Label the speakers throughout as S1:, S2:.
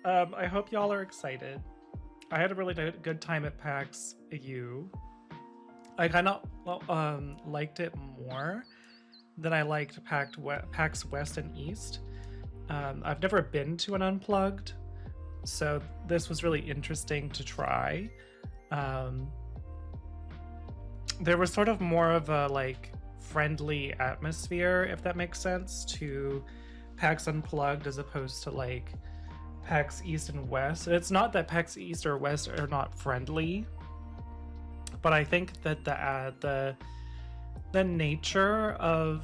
S1: I hope y'all are excited. I had a really good time at Pax U. I kind of liked it more than I liked PAX West and East. I've never been to an Unplugged, so this was really interesting to try. There was sort of more of a like friendly atmosphere, if that makes sense, to PAX Unplugged as opposed to like PAX East and West. It's not that PAX East or West are not friendly, but I think that the nature of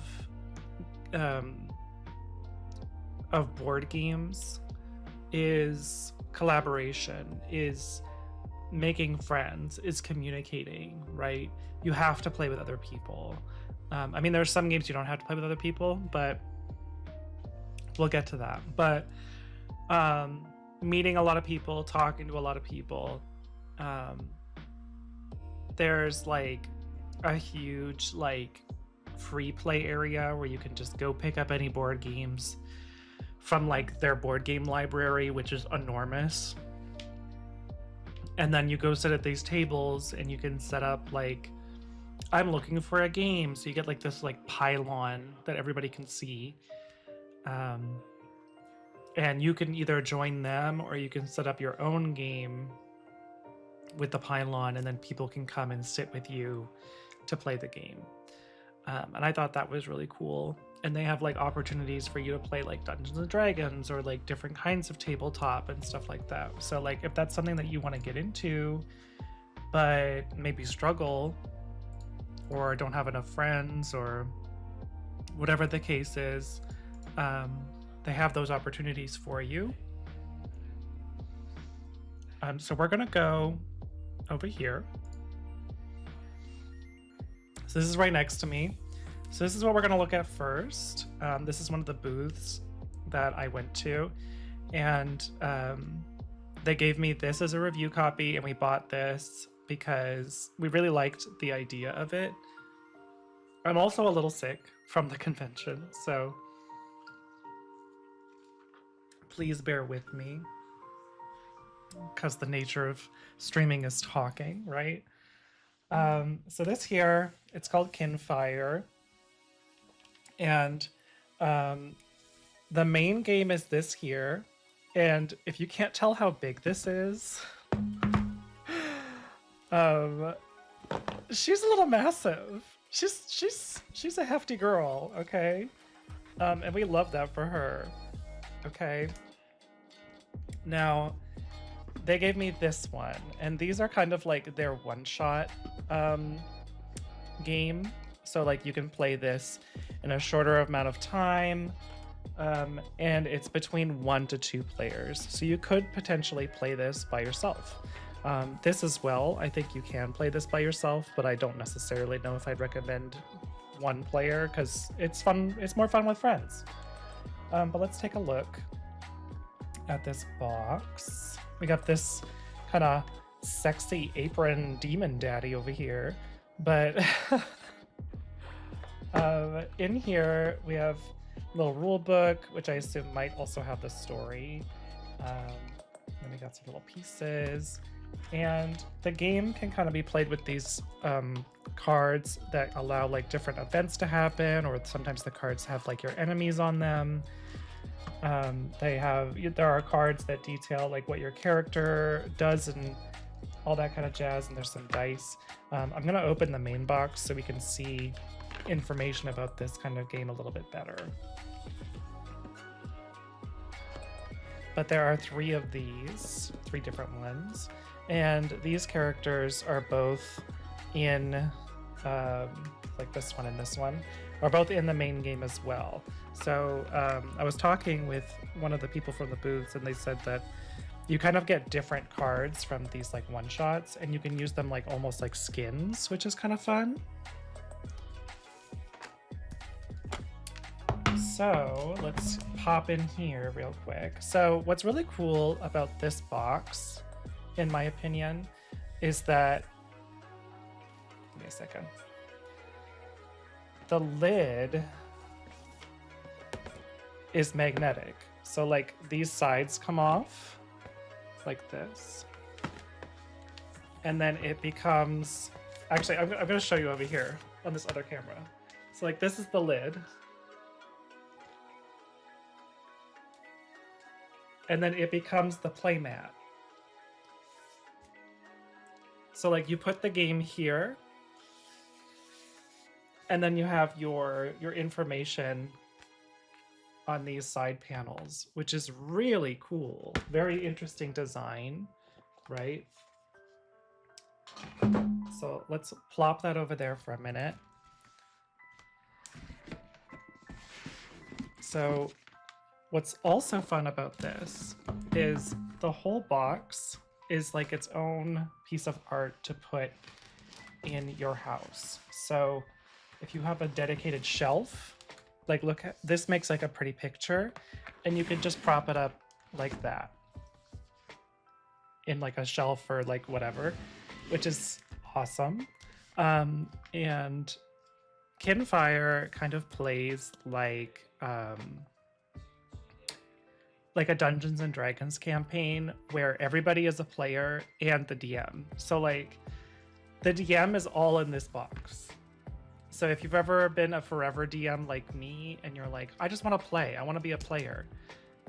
S1: board games is collaboration, is making friends, is communicating, right? You have to play with other people. I mean, there's some games you don't have to play with other people, but we'll get to that. But meeting a lot of people, talking to a lot of people, there's like a huge like free play area where you can just go pick up any board games from like their board game library, which is enormous. And then you go sit at these tables and you can set up like, I'm looking for a game. So you get like this like pylon that everybody can see. And you can either join them or you can set up your own game with the pylon, and then people can come and sit with you to play the game. And I thought that was really cool. And they have like opportunities for you to play like Dungeons and Dragons or like different kinds of tabletop and stuff like that. So like if that's something that you want to get into, but maybe struggle or don't have enough friends or whatever the case is, they have those opportunities for you. So we're gonna go over here. So this is right next to me. So this is what we're gonna look at first. This is one of the booths that I went to, and they gave me this as a review copy, and we bought this because we really liked the idea of it. I'm also a little sick from the convention, so please bear with me, because the nature of streaming is talking, right? So this here, it's called Kinfire. And the main game is this here. And if you can't tell how big this is, she's a little massive. She's a hefty girl, okay? And we love that for her, okay? Now, they gave me this one, and these are kind of like their one-shot game. So like you can play this in a shorter amount of time, and it's between 1 to 2 players. So you could potentially play this by yourself. This as well, I think you can play this by yourself, but I don't necessarily know if I'd recommend one player because it's fun. It's more fun with friends. But let's take a look at this box. We got this kind of sexy apron demon daddy over here, but in here we have a little rule book, which I assume might also have the story. Then we got some little pieces, and the game can kind of be played with these cards that allow like different events to happen, or sometimes the cards have like your enemies on them. There are cards that detail like what your character does and all that kind of jazz, and there's some dice. I'm gonna open the main box so we can see information about this kind of game a little bit better. But there are 3 of these, 3 different ones, and these characters are both in like this one and this one are both in the main game as well. So I was talking with one of the people from the booths, and they said that you kind of get different cards from these like one-shots, and you can use them like almost like skins, which is kind of fun. So let's pop in here real quick. So what's really cool about this box, in my opinion, is that, give me a second, the lid is magnetic. So like these sides come off, like this. And then it becomes, actually, I'm going to show you over here on this other camera. So like this is the lid. And then it becomes the playmat. So like you put the game here, and then you have your information on these side panels, which is really cool. Very interesting design, right? So let's plop that over there for a minute. So what's also fun about this is the whole box is like its own piece of art to put in your house. So if you have a dedicated shelf, like look at this, makes like a pretty picture, and you can just prop it up like that in like a shelf or like whatever, which is awesome. And Kinfire kind of plays like a Dungeons and Dragons campaign where everybody is a player and the DM. So like the DM is all in this box. So if you've ever been a forever DM like me and you're like, I just want to play, I want to be a player,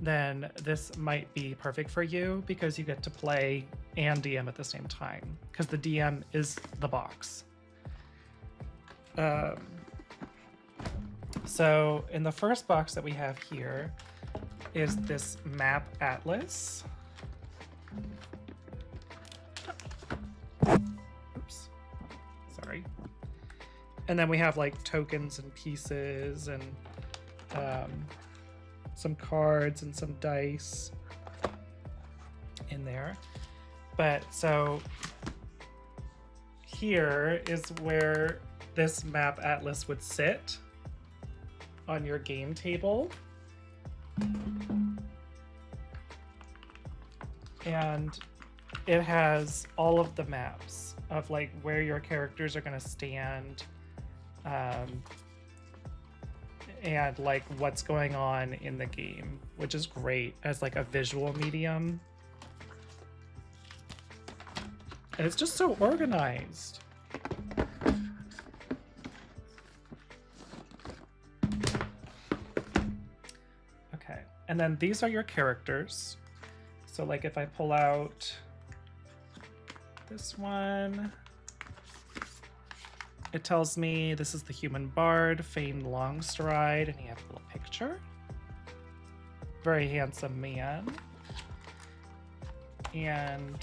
S1: then this might be perfect for you because you get to play and DM at the same time because the DM is the box. So in the first box that we have here is this map atlas. Oops, sorry. And then we have like tokens and pieces and some cards and some dice in there. But so here is where this map atlas would sit on your game table. And it has all of the maps of like where your characters are going to stand, and like what's going on in the game, which is great as like a visual medium. And it's just so organized. Okay, and then these are your characters. So like if I pull out this one, it tells me this is the human bard, famed Longstride, and he has a little picture. Very handsome man. And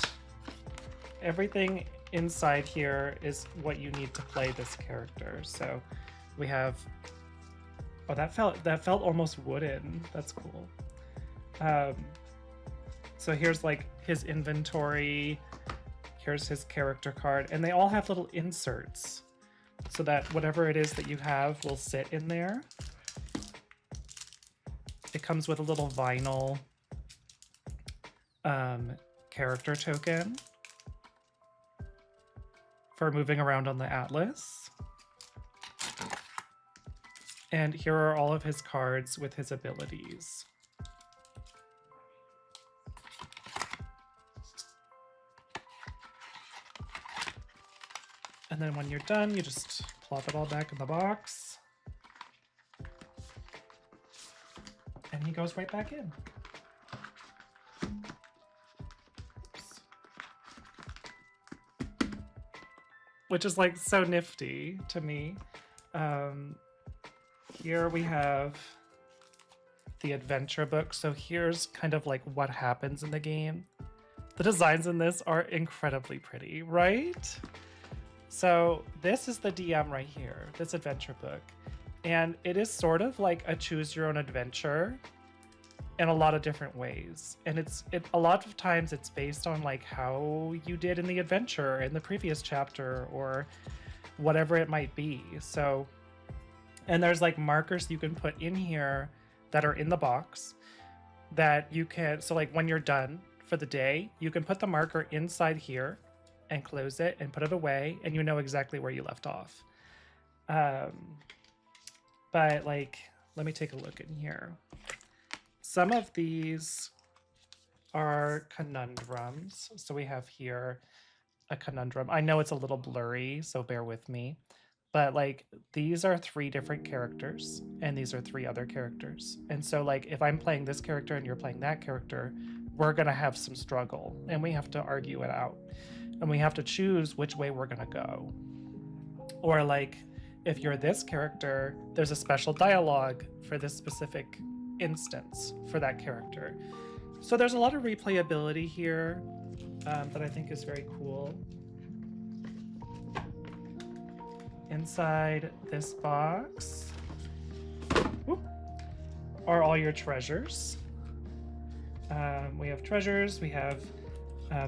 S1: everything inside here is what you need to play this character. So we have, oh, that felt almost wooden. That's cool. So here's like his inventory. Here's his character card, and they all have little inserts so that whatever it is that you have will sit in there. It comes with a little vinyl character token for moving around on the atlas. And here are all of his cards with his abilities. And then when you're done, you just plop it all back in the box. And he goes right back in. Oops. Which is like so nifty to me. Here we have the adventure book. So here's kind of like what happens in the game. The designs in this are incredibly pretty, right? So this is the DM right here, this adventure book. And it is sort of like a choose your own adventure in a lot of different ways. And a lot of times it's based on like how you did in the adventure in the previous chapter or whatever it might be. So, and there's like markers you can put in here that are in the box that you can, so like when you're done for the day, you can put the marker inside here and close it and put it away, and you know exactly where you left off. But like, let me take a look in here. Some of these are conundrums. So we have here a conundrum. I know it's a little blurry, so bear with me. But like these are 3 different characters and these are 3 other characters. And so like if I'm playing this character and you're playing that character, we're going to have some struggle and we have to argue it out. And we have to choose which way we're going to go. Or like if you're this character, there's a special dialogue for this specific instance for that character. So there's a lot of replayability here that I think is very cool. Inside this box are all your treasures. We have treasures, we have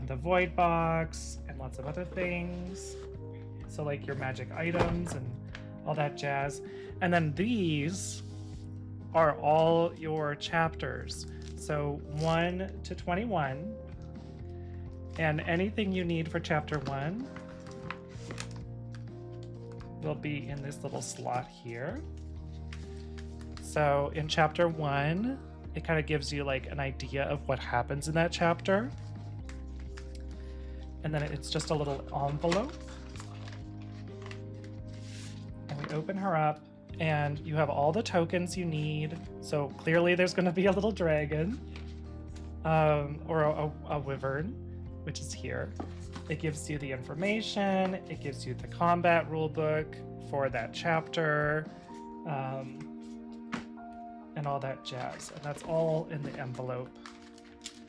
S1: the void box and lots of other things. So like your magic items and all that jazz. And then these are all your chapters. So 1 to 21. And anything you need for chapter 1 will be in this little slot here. So in chapter 1, it kind of gives you like an idea of what happens in that chapter. And then it's just a little envelope. And we open her up and you have all the tokens you need. So clearly there's going to be a little dragon or a wyvern, which is here. It gives you the information, it gives you the combat rulebook for that chapter, and all that jazz. And that's all in the envelope,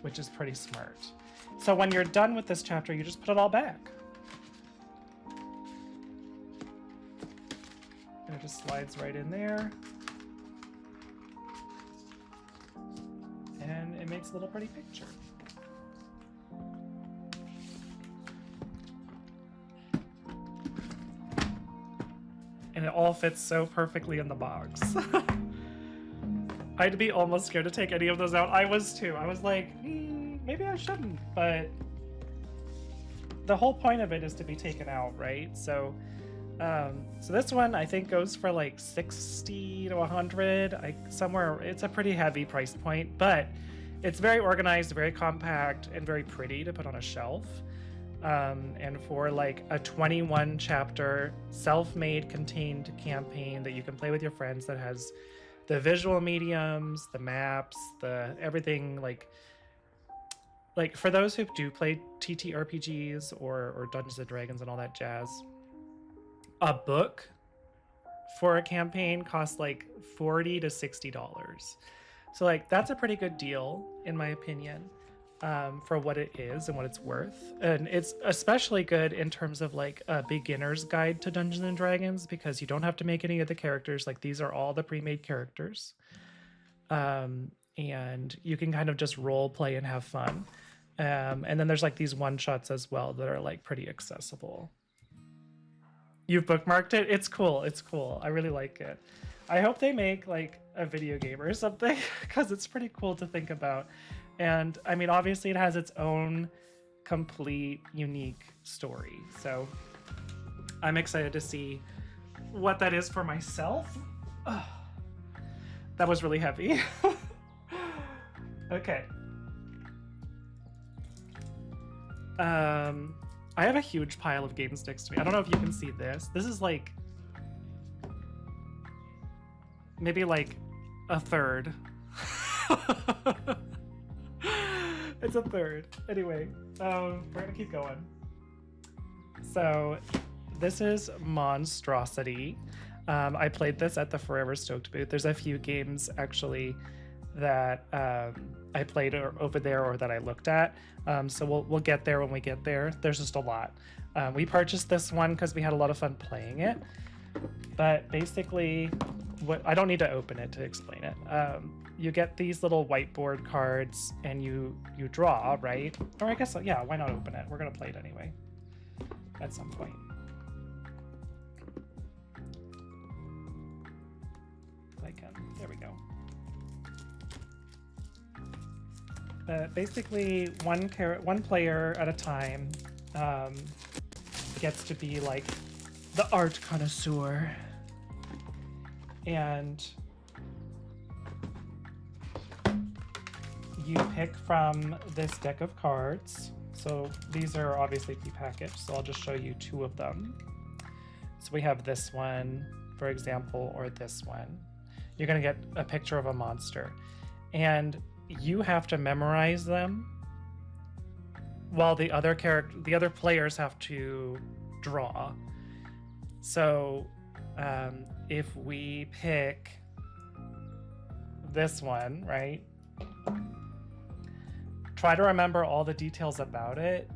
S1: which is pretty smart. So when you're done with this chapter, you just put it all back. And it just slides right in there. And it makes a little pretty picture. And it all fits so perfectly in the box. I'd be almost scared to take any of those out. I was too. I was like, maybe I shouldn't, but the whole point of it is to be taken out, right? So this one I think goes for like 60 to 100. Somewhere, it's a pretty heavy price point, but it's very organized, very compact, and very pretty to put on a shelf. And for like a 21 chapter self-made contained campaign that you can play with your friends, that has the visual mediums, the maps, the everything, like for those who do play TTRPGs or Dungeons and Dragons and all that jazz, a book for a campaign costs like $40 to $60. So like that's a pretty good deal in my opinion. For what it is and what it's worth. And it's especially good in terms of like a beginner's guide to Dungeons and Dragons, because you don't have to make any of the characters. Like these are all the pre-made characters. And you can kind of just role play and have fun. And then there's like these one-shots as well that are like pretty accessible. You've bookmarked it? It's cool. It's cool. I really like it. I hope they make like a video game or something, because it's pretty cool to think about. And I mean, obviously it has its own complete, unique story. So I'm excited to see what that is for myself. Ugh. That was really heavy. Okay. I have a huge pile of games next to me. I don't know if you can see this. This is like maybe like a third. It's a third. Anyway, we're gonna keep going. So this is Monstrosity. I played this at the Forever Stoked booth. There's a few games actually that I played over there or that I looked at. So we'll get there when we get there. There's just a lot. We purchased this one because we had a lot of fun playing it. But basically, I don't need to open it to explain it. You get these little whiteboard cards and you draw, right? Or I guess, yeah, why not open it? We're gonna play it anyway at some point. There we go. Basically, one player at a time gets to be like the art connoisseur, and you pick from this deck of cards. So these are obviously prepackaged, so I'll just show you 2 of them. So we have this one, for example, or this one. You're gonna get a picture of a monster, and you have to memorize them while the other players have to draw. So if we pick this one, right? Try to remember all the details about it,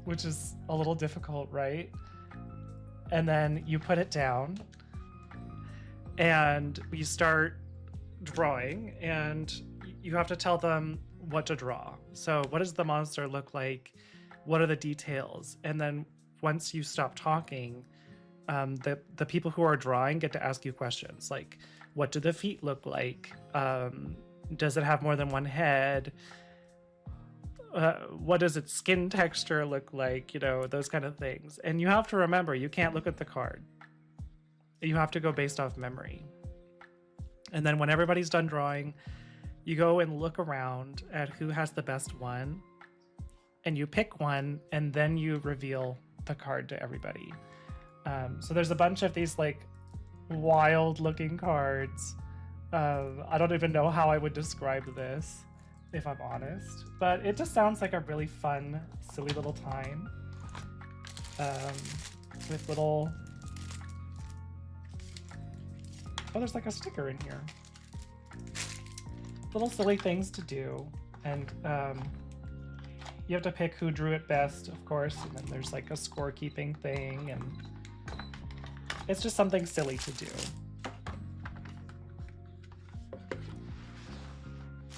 S1: which is a little difficult, right? And then you put it down and you start drawing, and you have to tell them what to draw. So what does the monster look like? What are the details? And then once you stop talking, the people who are drawing get to ask you questions like, what do the feet look like? Does it have more than one head? What does its skin texture look like? You know, those kind of things. And you have to remember, you can't look at the card. You have to go based off memory. And then when everybody's done drawing, you go and look around at who has the best one, and you pick one, and then you reveal the card to everybody. So there's a bunch of these like wild looking cards. I don't even know how I would describe this, if I'm honest, but it just sounds like a really fun, silly little time with little... Oh, there's like a sticker in here. Little silly things to do, and you have to pick who drew it best, of course, and then there's like a scorekeeping thing, and it's just something silly to do.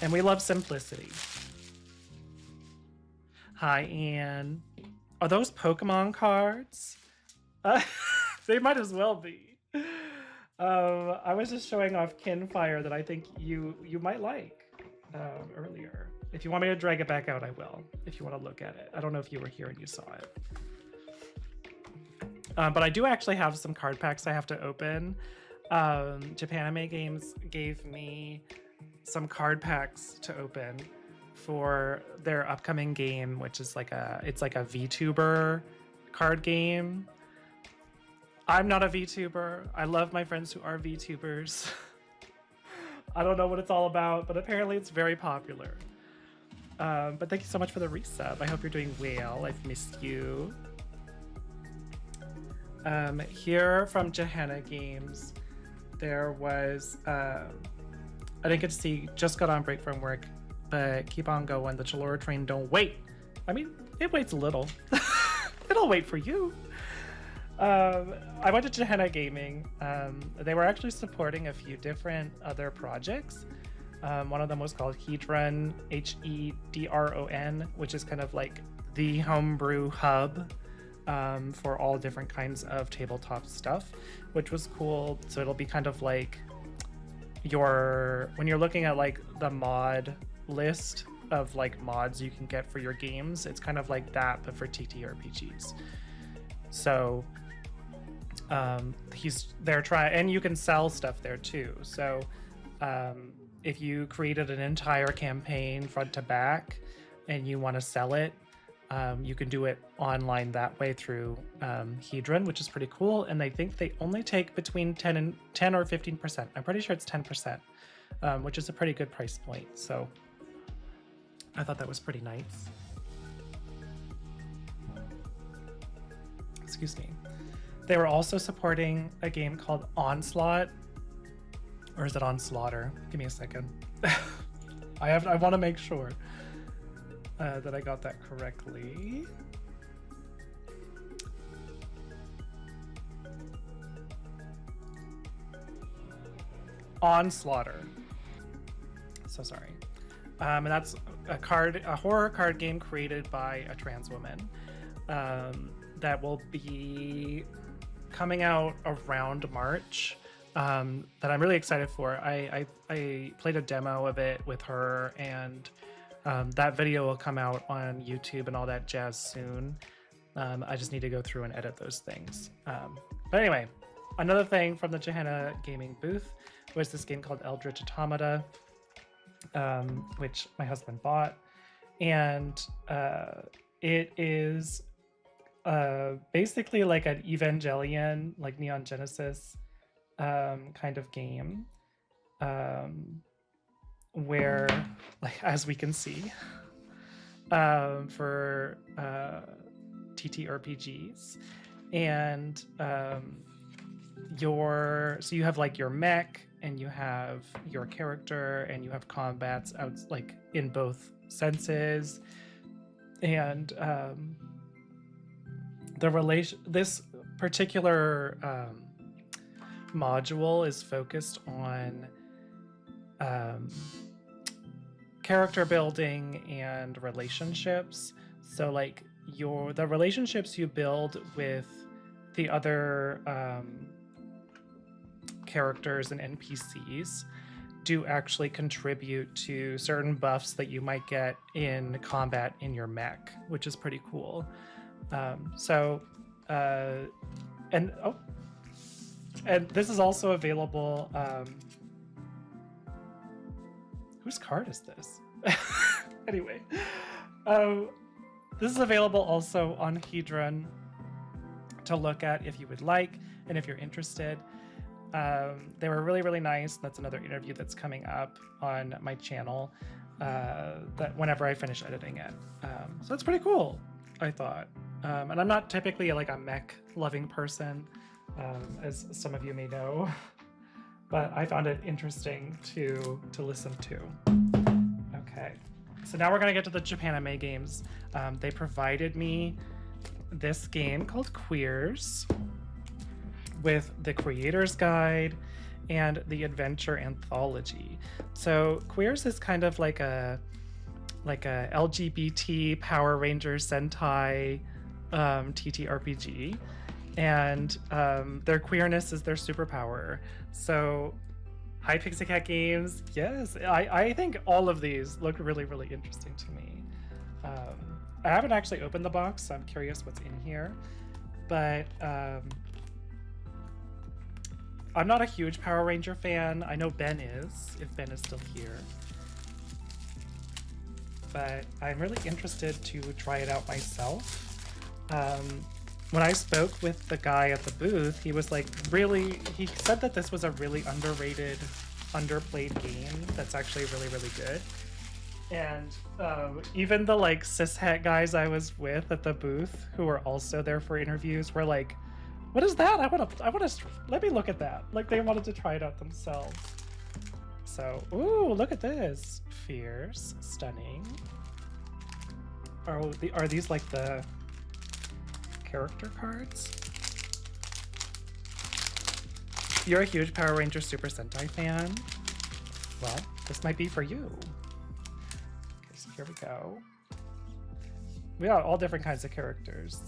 S1: And we love simplicity. Hi, Anne. Are those Pokemon cards? They might as well be. I was just showing off Kinfire that I think you might like earlier. If you want me to drag it back out, I will, if you want to look at it. I don't know if you were here and you saw it. But I do actually have some card packs I have to open. Japanime Games gave me some card packs to open for their upcoming game, which is like it's like a VTuber card game. I'm not a VTuber. I love my friends who are VTubers. I don't know what it's all about, but apparently it's very popular. But thank you so much for the resub. I hope you're doing well. I've missed you. Here from Johanna Games, there was, I didn't get to see, just got on break from work, but keep on going. The Chelora train don't wait. I mean, it waits a little. It'll wait for you. I went to Johanna Gaming. They were actually supporting a few different other projects. One of them was called Hedron, Hedron, which is kind of like the homebrew hub for all different kinds of tabletop stuff, which was cool. So it'll be kind of like when you're looking at like the mod list of like mods you can get for your games, it's kind of like that, but for TTRPGs. So they're trying, and you can sell stuff there too. So if you created an entire campaign front to back and you want to sell it, you can do it online that way through Hedron, which is pretty cool. And I think they only take between 10 or 15%. I'm pretty sure it's 10%, which is a pretty good price point. So I thought that was pretty nice. Excuse me. They were also supporting a game called Onslaught, or is it Onslaughter? Give me a second. I want to make sure that I got that correctly. Onslaughter. So sorry. And that's a horror card game created by a trans woman that will be coming out around March. That I'm really excited for. I played a demo of it with her, and that video will come out on YouTube and all that jazz soon. I just need to go through and edit those things. But anyway, another thing from the Johanna Gaming booth was this game called Eldritch Automata. which my husband bought. And it is basically like an Evangelion, like Neon Genesis kind of game, where, like, as we can see, for TTRPGs, and so you have like your mech, and you have your character, and you have combats out like in both senses, and this particular module is focused on character building and relationships. So like the relationships you build with the other characters and NPCs do actually contribute to certain buffs that you might get in combat in your mech, which is pretty cool. And this is also available. Whose card is this? Anyway, this is available also on Hedron to look at if you would like, and if you're interested. They were really, really nice. That's another interview that's coming up on my channel that whenever I finish editing it. So that's pretty cool, I thought. And I'm not typically like a mech loving person, as some of you may know, but I found it interesting to listen to. Okay, so now we're gonna get to the Japanime games. They provided me this game called Queers with the creator's guide and the adventure anthology. So Queers is kind of like a LGBT Power Ranger Sentai TTRPG, and their queerness is their superpower. So hi, Pixie Cat Games. Yes, I think all of these look really, really interesting to me. I haven't actually opened the box, so I'm curious what's in here, but I'm not a huge Power Ranger fan. I know Ben is, if Ben is still here. But I'm really interested to try it out myself. When I spoke with the guy at the booth, he was like, he said that this was a really underrated, underplayed game that's actually really, really good. And even the like cishet guys I was with at the booth, who were also there for interviews, were like, what is that? I want to, let me look at that. Like, they wanted to try it out themselves. So, ooh, look at this. Fierce, stunning. Are these like the character cards? You're a huge Power Ranger Super Sentai fan? Well, this might be for you. Okay, so here we go. We got all different kinds of characters.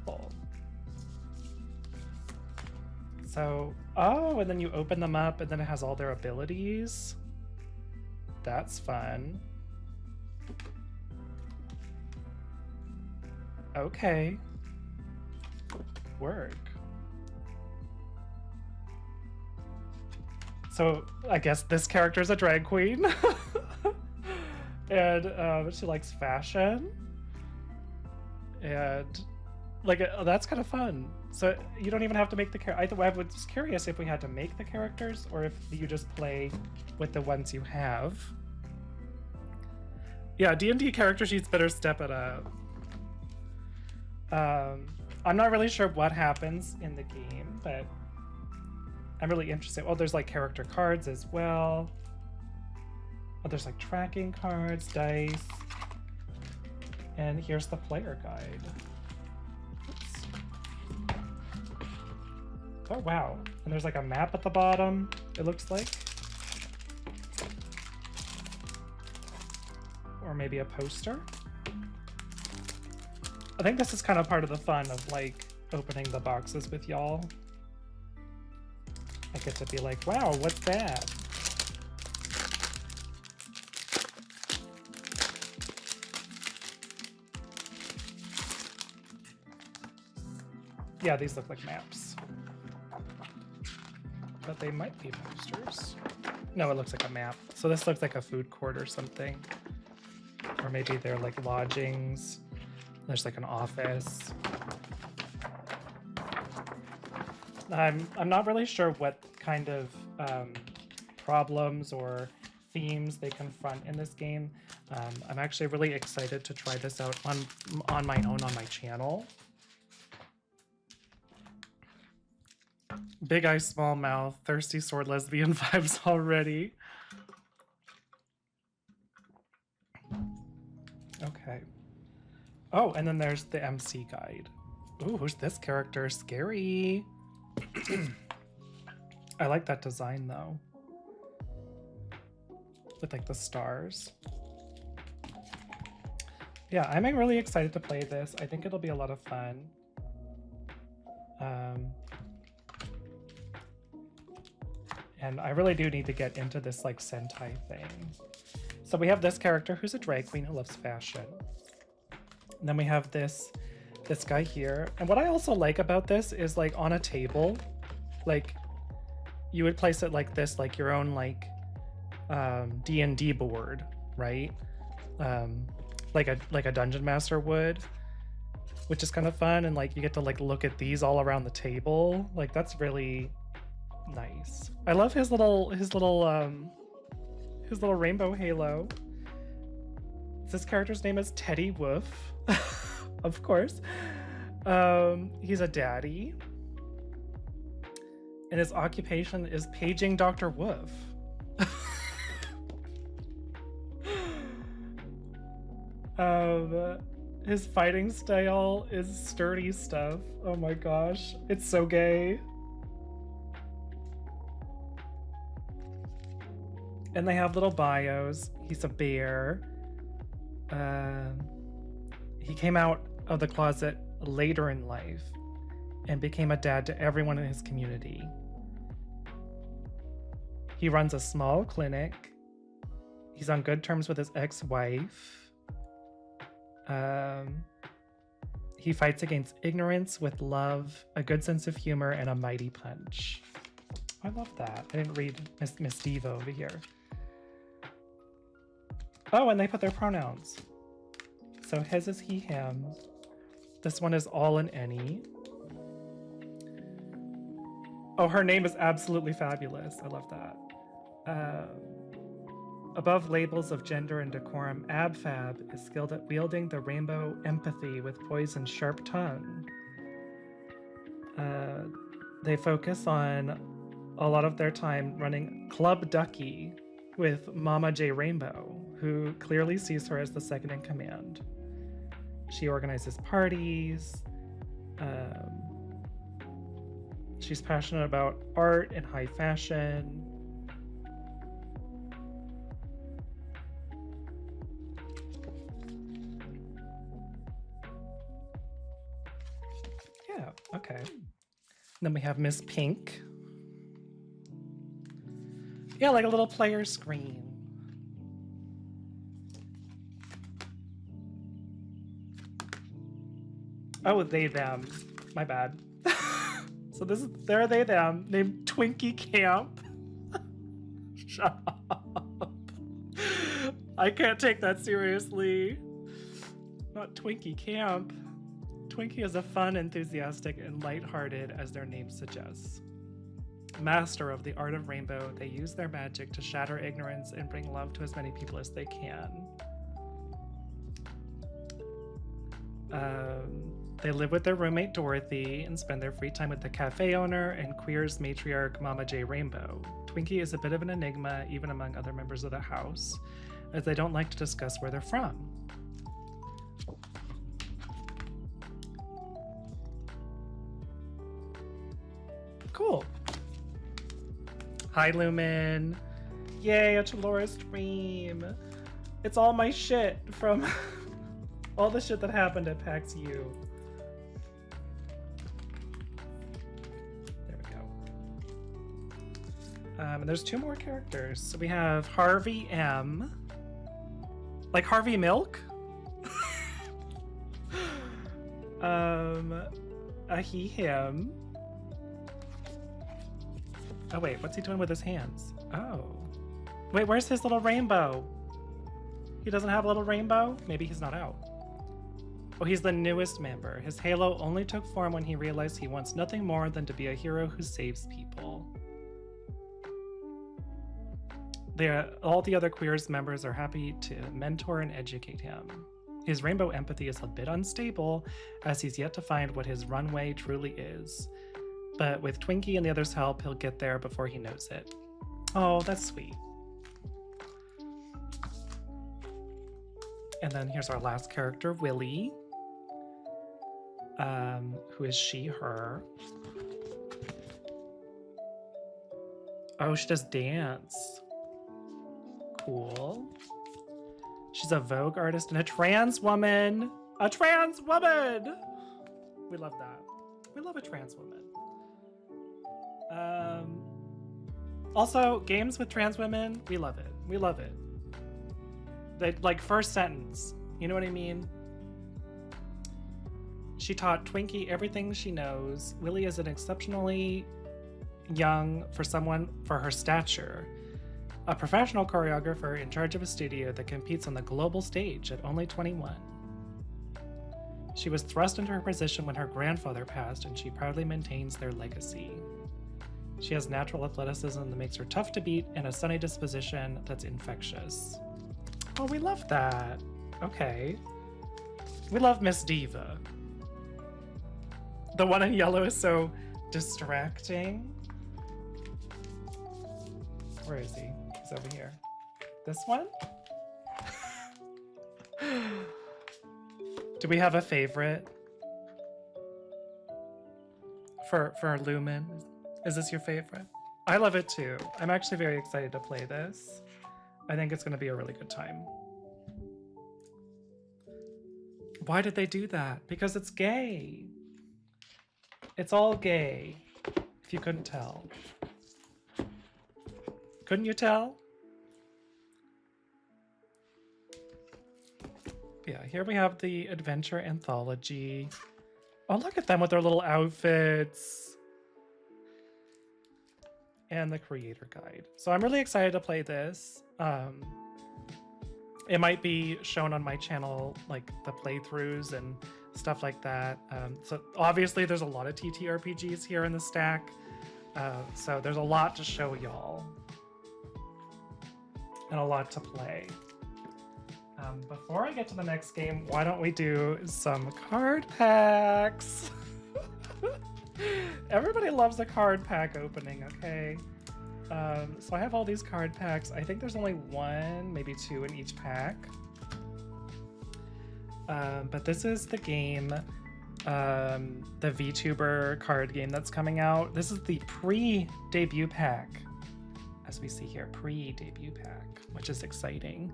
S1: Cool. So, oh, and then you open them up, and then it has all their abilities. That's fun. Okay. Work. So, I guess this character is a drag queen. And she likes fashion. And like, that's kind of fun. So you don't even have to make the character. I was curious if we had to make the characters or if you just play with the ones you have. Yeah, D&D character sheets better step it up. I'm not really sure what happens in the game, but I'm really interested. Oh, there's like character cards as well. Oh, there's like tracking cards, dice. And here's the player guide. Oops. Oh, wow. And there's like a map at the bottom, it looks like. Or maybe a poster. I think this is kind of part of the fun of like opening the boxes with y'all. I get to be like, wow, what's that? Yeah, these look like maps. But they might be posters. No, it looks like a map. So this looks like a food court or something. Or maybe they're like lodgings. There's like an office. I'm not really sure what kind of problems or themes they confront in this game. I'm actually really excited to try this out on my own on my channel. Big eye, small mouth, thirsty sword lesbian vibes already. Okay. Oh, and then there's the MC guide. Ooh, who's this character? Scary. I like that design though. With like the stars. Yeah, I'm really excited to play this. I think it'll be a lot of fun. And I really do need to get into this like Sentai thing. So we have this character who's a drag queen who loves fashion. And then we have this guy here. And what I also like about this is like on a table, like you would place it like this, like your own like D&D board, right? Like a dungeon master would, which is kind of fun. And like you get to like look at these all around the table. Like that's really nice. I love his little rainbow halo. This character's name is Teddy Woof. Of course. He's a daddy. And his occupation is paging Dr. Woof. His fighting style is sturdy stuff. Oh my gosh. It's so gay. And they have little bios. He's a bear. He came out of the closet later in life and became a dad to everyone in his community. He runs a small clinic. He's on good terms with his ex-wife. He fights against ignorance with love, a good sense of humor, and a mighty punch. I love that. I didn't read Miss Diva over here. Oh, and they put their pronouns. So his is he, him. This one is all and any. Oh, her name is absolutely fabulous. I love that. Above labels of gender and decorum, AbFab is skilled at wielding the rainbow empathy with poised and sharp tongue. They focus on a lot of their time running Club Ducky with Mama J Rainbow, who clearly sees her as the second in command. She organizes parties. She's passionate about art and high fashion. Yeah, okay. Then we have Miss Pink. Yeah, like a little player screen. Oh, they, them. My bad. So this is, they're they, them, named Twinkie Camp. Shut up. I can't take that seriously. Not Twinkie Camp. Twinkie is a fun, enthusiastic, and lighthearted, as their name suggests. Master of the art of rainbow, they use their magic to shatter ignorance and bring love to as many people as they can. They live with their roommate Dorothy and spend their free time with the cafe owner and queers matriarch Mama J Rainbow. Twinkie is a bit of an enigma even among other members of the house, as they don't like to discuss where they're from. Cool. Hi, Lumen. Yay, a Chelora stream. It's all my shit from all the shit that happened at Pax U. There we go. And there's two more characters. So we have Harvey M. Like Harvey Milk? A he, him. Oh wait, what's he doing with his hands? Oh. Wait, where's his little rainbow? He doesn't have a little rainbow? Maybe he's not out. Oh, he's the newest member. His halo only took form when he realized he wants nothing more than to be a hero who saves people. All the other Queers members are happy to mentor and educate him. His rainbow empathy is a bit unstable, as he's yet to find what his runway truly is. But with Twinkie and the others' help, he'll get there before he knows it. Oh, that's sweet. And then here's our last character, Willie. Who is she, her? Oh, she does dance. Cool. She's a Vogue artist and a trans woman. A trans woman! We love that. We love a trans woman. Also, games with trans women, we love it. We love it. They, like, first sentence. You know what I mean? She taught Twinkie everything she knows. Willie is an exceptionally young for someone for her stature. A professional choreographer in charge of a studio that competes on the global stage at only 21. She was thrust into her position when her grandfather passed, and she proudly maintains their legacy. She has natural athleticism that makes her tough to beat and a sunny disposition that's infectious. Oh, we love that. Okay. We love Miss Diva. The one in yellow is so distracting. Where is he? He's over here. This one? Do we have a favorite? For Lumen? Is this your favorite? I love it too. I'm actually very excited to play this. I think it's going to be a really good time. Why did they do that? Because it's gay. It's all gay, if you couldn't tell. Couldn't you tell? Yeah, here we have the Adventure Anthology. Oh, look at them with their little outfits. And the Creator Guide. So I'm really excited to play this. It might be shown on my channel, like the playthroughs and stuff like that. So obviously there's a lot of TTRPGs here in the stack. So there's a lot to show y'all. And a lot to play. Before I get to the next game, why don't we do some card packs? Everybody loves a card pack opening, okay? So I have all these card packs. I think there's only one, maybe two in each pack. But this is the game, the VTuber card game that's coming out. This is the pre-debut pack, as we see here, pre-debut pack, which is exciting.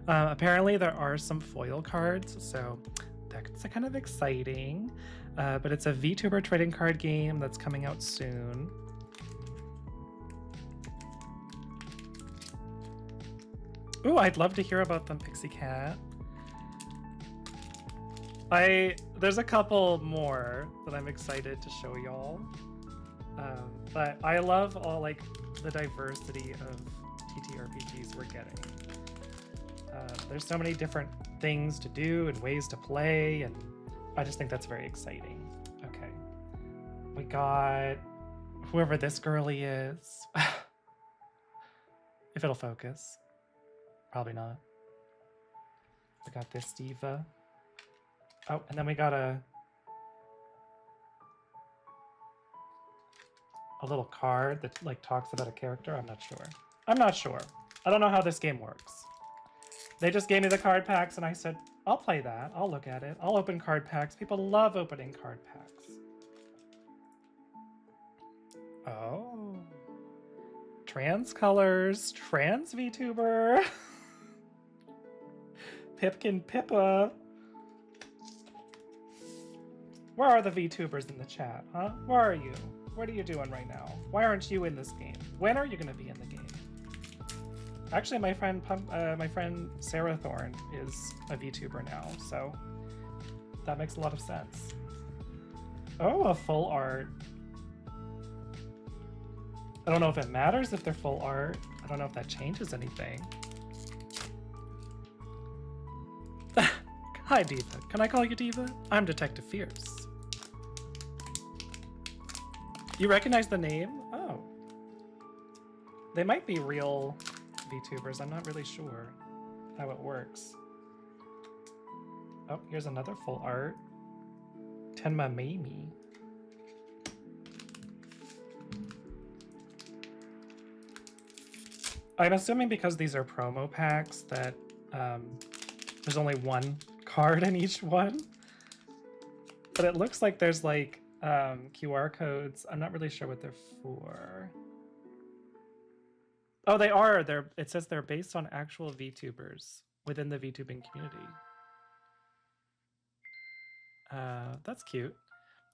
S1: Apparently there are some foil cards, so that's kind of exciting. But it's a VTuber trading card game that's coming out soon. Ooh, I'd love to hear about them, Pixie Cat. There's a couple more that I'm excited to show y'all. But I love all like the diversity of TTRPGs we're getting. There's so many different things to do and ways to play, and I just think that's very exciting. Okay. We got whoever this girly is. If it'll focus. Probably not. We got this diva. Oh, and then we got a little card that like talks about a character. I'm not sure. I'm not sure. I don't know how this game works. They just gave me the card packs and I said, I'll play that. I'll look at it. I'll open card packs. People love opening card packs. Oh. Trans colors. Trans VTuber. Pipkin Pippa. Where are the VTubers in the chat, huh? Where are you? What are you doing right now? Why aren't you in this game? When are you going to be in the game? Actually, my friend Sarah Thorne is a VTuber now, so that makes a lot of sense. Oh, a full art. I don't know if it matters if they're full art. I don't know if that changes anything. Hi, Diva. Can I call you Diva? I'm Detective Fierce. You recognize the name? Oh. They might be real VTubers. I'm not really sure how it works. Oh, here's another full art. Tenma Mimi. I'm assuming because these are promo packs that there's only one card in each one. But it looks like there's like QR codes. I'm not really sure what they're for. Oh, they are. It says they're based on actual VTubers within the VTubing community. That's cute.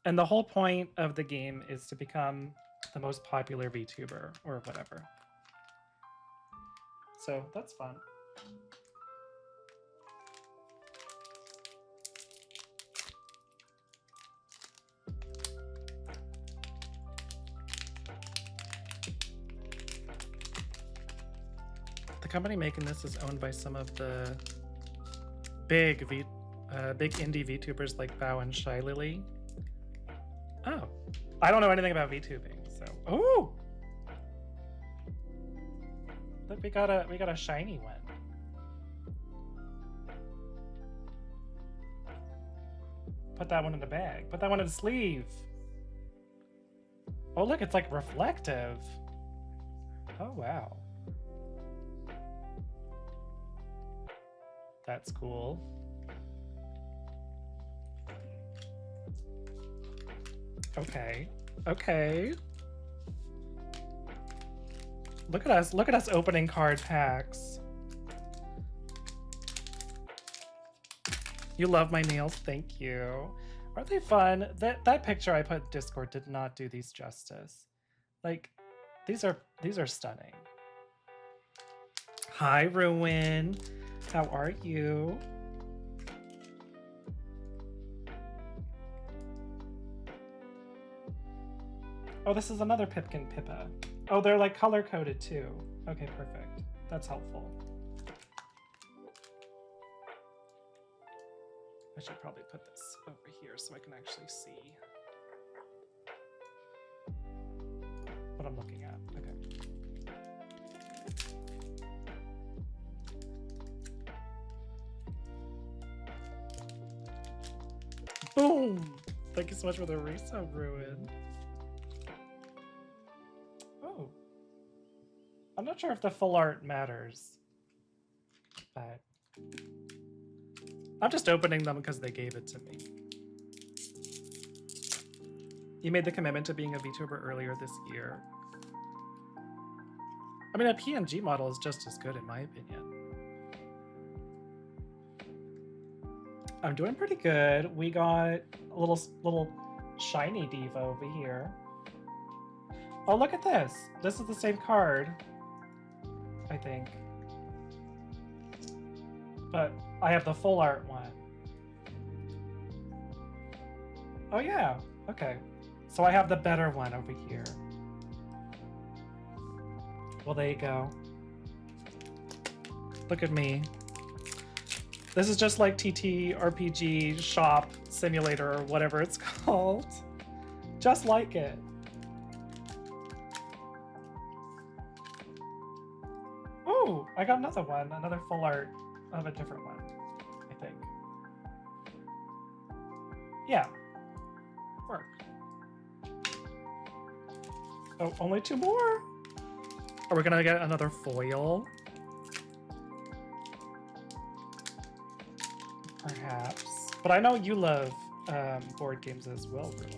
S1: And the whole point of the game is to become the most popular VTuber or whatever. So that's fun. The company making this is owned by some of the big indie VTubers like Bao and Shy Lily. Oh, I don't know anything about VTubing, so oh, look, we got a shiny one. Put that one in the bag. Put that one in the sleeve. Oh, look, it's like reflective. Oh, wow. That's cool. Okay. Okay. Look at us. Look at us opening card packs. You love my nails. Thank you. Aren't they fun? That picture I put in Discord did not do these justice. Like, these are stunning. Hi, Ruin. How are you? Oh, this is another Pipkin Pippa. Oh, they're like color coded too. Okay, perfect. That's helpful. I should probably put this over here so I can actually see what I'm looking at. Okay. Boom! Thank you so much for the resub, Ruin. Oh. I'm not sure if the full art matters, but I'm just opening them because they gave it to me. You made the commitment to being a VTuber earlier this year. I mean, a PNG model is just as good in my opinion. I'm doing pretty good. We got a little shiny diva over here. Oh, look at this. This is the same card, I think. But I have the full art one. Oh yeah, okay. So I have the better one over here. Well, there you go. Look at me. This is just like TTRPG Shop Simulator or whatever it's called. Just like it. Ooh, I got another one, another full art of a different one, I think. Yeah. Work. Oh, only 2 more? Are we gonna get another foil? Perhaps. But I know you love board games as well, Ruin.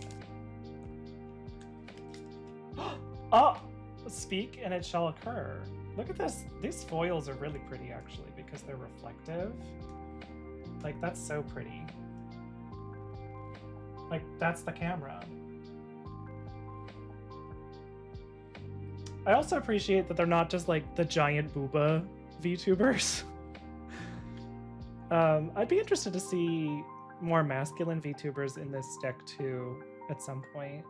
S1: Oh! Speak and it shall occur. Look at this. These foils are really pretty, actually, because they're reflective. Like, that's so pretty. Like, that's the camera. I also appreciate that they're not just, like, the giant booba VTubers. I'd be interested to see more masculine VTubers in this deck, too, at some point.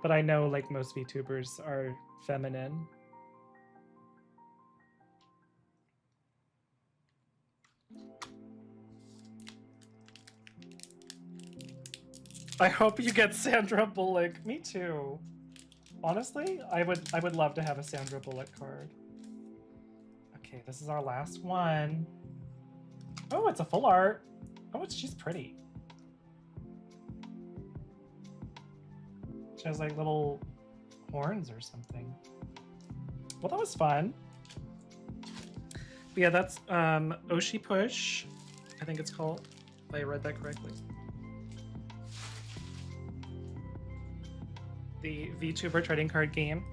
S1: But I know like most VTubers are feminine. I hope you get Sandra Bullock. Me too. Honestly, I would love to have a Sandra Bullock card. Okay, this is our last one. Oh, it's a full art. Oh, she's pretty. She has like little horns or something. Well, that was fun. But yeah, that's Oshi Push, I think it's called, if I read that correctly. The VTuber trading card game.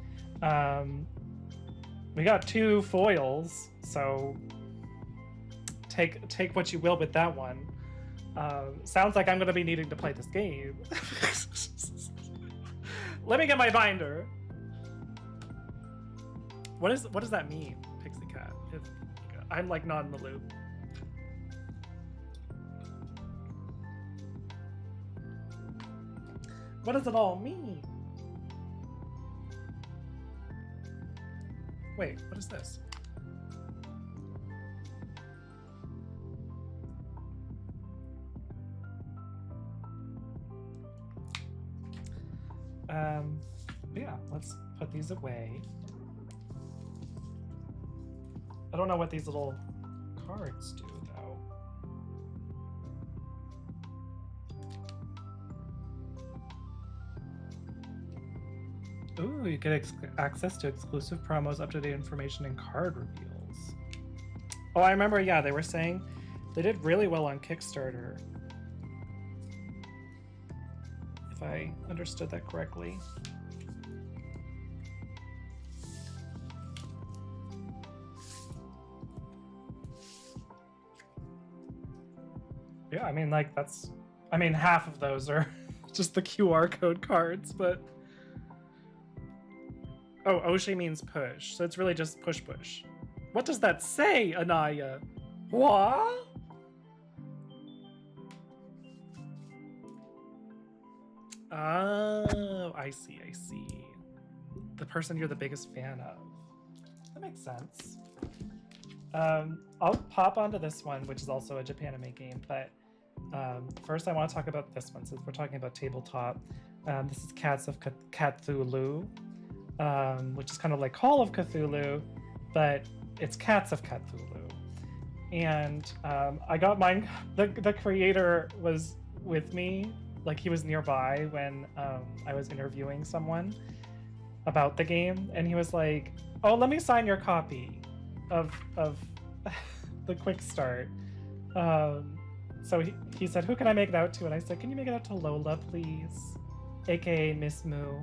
S1: We got 2 foils, so take what you will with that one. Sounds like I'm going to be needing to play this game. Let me get my binder. What does that mean, Pixie Cat? I'm like not in the loop. What does it all mean? Wait, what is this? Yeah, let's put these away. I don't know what these little cards do, though. Ooh, you get access to exclusive promos, up-to-date information, and card reveals. Oh, I remember, yeah, they were saying they did really well on Kickstarter. If I understood that correctly. Yeah, I mean, like, that's... I mean, half of those are just the QR code cards, but... Oh, Oshi means push, so it's really just push. What does that say, Anaya? What? Oh, I see. The person you're the biggest fan of. That makes sense. I'll pop onto this one, which is also a Japanime game, but first I want to talk about this one, since we're talking about tabletop. This is Cats of Cthulhu, which is kind of like Call of Cthulhu, but it's Cats of Cthulhu. And I got mine, the creator was with me, like he was nearby when I was interviewing someone about the game, and he was like, oh, let me sign your copy of the quick start. So he said, who can I make it out to? And I said, can you make it out to Lola, please? AKA Miss Moo.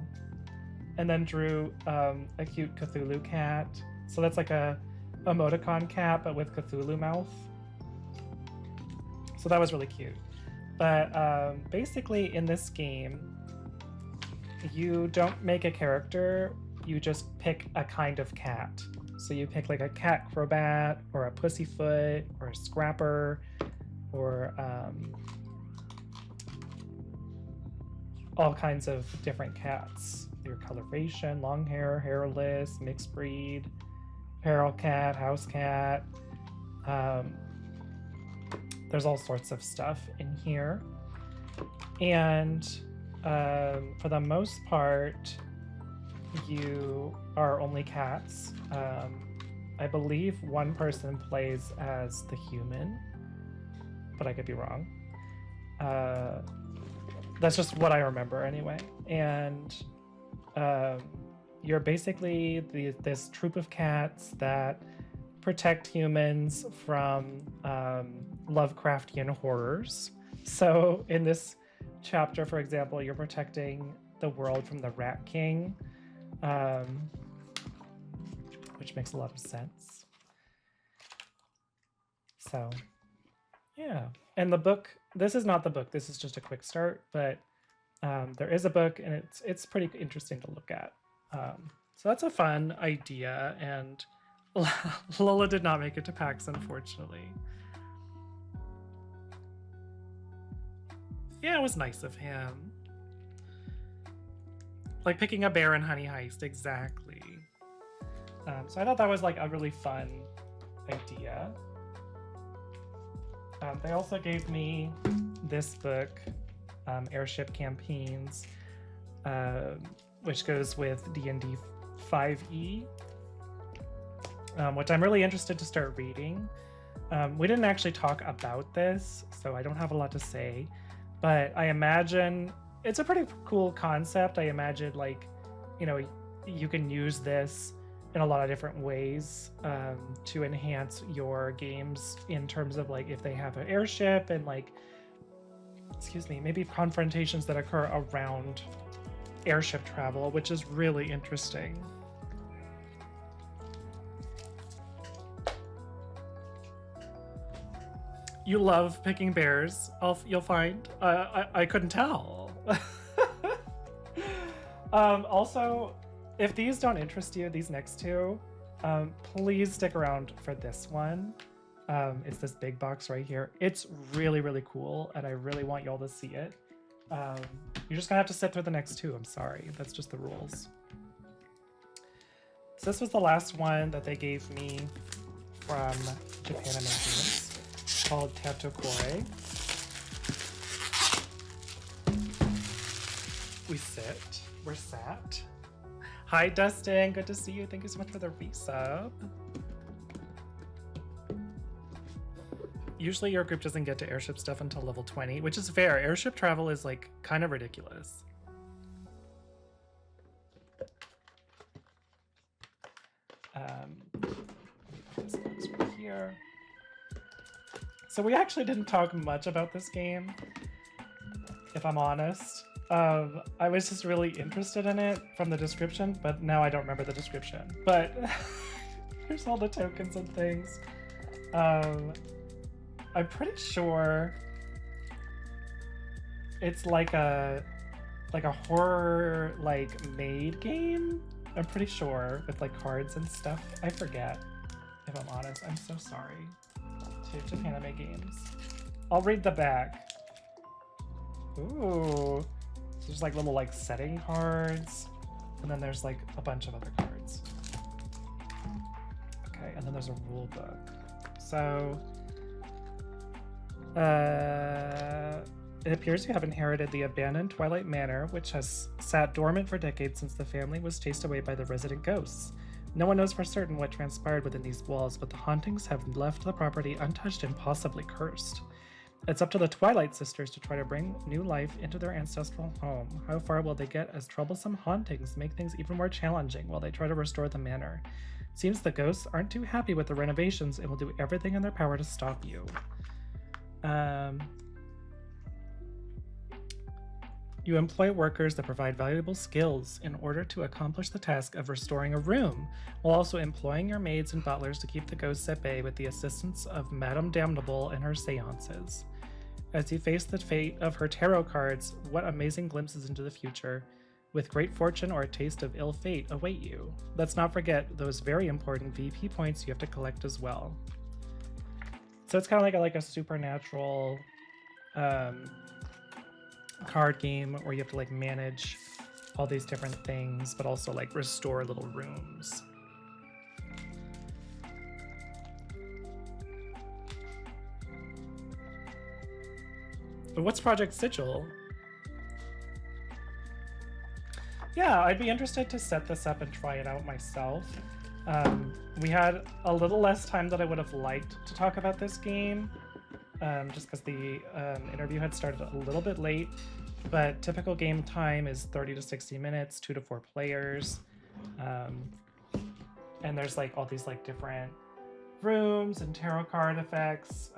S1: And then drew a cute Cthulhu cat. So that's like a emoticon cat, but with Cthulhu mouth. So that was really cute. But basically in this game, you don't make a character, you just pick a kind of cat. So you pick like a cat acrobat, or a pussyfoot, or a scrapper, or all kinds of different cats. Your coloration, long hair, hairless, mixed breed, feral cat, house cat. There's all sorts of stuff in here. And for the most part, you are only cats. I believe one person plays as the human, but I could be wrong. That's just what I remember anyway. And you're basically this troop of cats that protect humans from Lovecraftian horrors. So in this chapter, for example, you're protecting the world from the Rat King, which makes a lot of sense. So yeah, and the book, this is not the book, this is just a quick start, but there is a book, and it's pretty interesting to look at. So that's a fun idea, and Lola did not make it to PAX, unfortunately. Yeah, it was nice of him. Like picking a bear in Honey Heist, exactly. So I thought that was like a really fun idea. They also gave me this book, Airship Campaigns, which goes with D&D 5e, which I'm really interested to start reading. We didn't actually talk about this, so I don't have a lot to say, but I imagine it's a pretty cool concept. I imagine, like, you know, you can use this in a lot of different ways to enhance your games in terms of, like, if they have an airship and, like, excuse me, maybe confrontations that occur around airship travel, which is really interesting. You love picking bears, you'll find. I couldn't tell. Also, if these don't interest you, these next two, please stick around for this one. It's this big box right here. It's really, really cool, and I really want y'all to see it. You're just gonna have to sit through the next two. I'm sorry, that's just the rules. So this was the last one that they gave me from Japan Games, called Tatokore. We sit. We're sat. Hi, Dustin. Good to see you. Thank you so much for the resub. Usually your group doesn't get to airship stuff until level 20, which is fair. Airship travel is, like, kind of ridiculous. This box right here. So we actually didn't talk much about this game, if I'm honest. I was just really interested in it from the description, but now I don't remember the description. But here's all the tokens and things. I'm pretty sure it's like a horror, like, maid game. I'm pretty sure, with, like, cards and stuff. I forget, if I'm honest. I'm so sorry to Japan Games. I'll read the back. Ooh. There's, like, little, like, setting cards, and then there's, like, a bunch of other cards. Okay, and then there's a rule book. So, it appears you have inherited the abandoned Twilight Manor, which has sat dormant for decades since the family was chased away by the resident ghosts. No one knows for certain what transpired within these walls, but the hauntings have left the property untouched and possibly cursed. It's up to the Twilight Sisters to try to bring new life into their ancestral home. How far will they get as troublesome hauntings make things even more challenging while they try to restore the manor? Seems the ghosts aren't too happy with the renovations and will do everything in their power to stop you. You employ workers that provide valuable skills in order to accomplish the task of restoring a room, while also employing your maids and butlers to keep the ghosts at bay with the assistance of Madame Damnable and her seances. As you face the fate of her tarot cards, what amazing glimpses into the future, with great fortune or a taste of ill fate, await you. Let's not forget those very important VP points you have to collect as well. So it's kind of like a supernatural card game where you have to, like, manage all these different things, but also, like, restore little rooms. But what's Project Sigil? Yeah, I'd be interested to set this up and try it out myself. We had a little less time than I would have liked to talk about this game, just because the interview had started a little bit late, but typical game time is 30 to 60 minutes, 2 to 4 players. And there's, like, all these, like, different rooms and tarot card effects.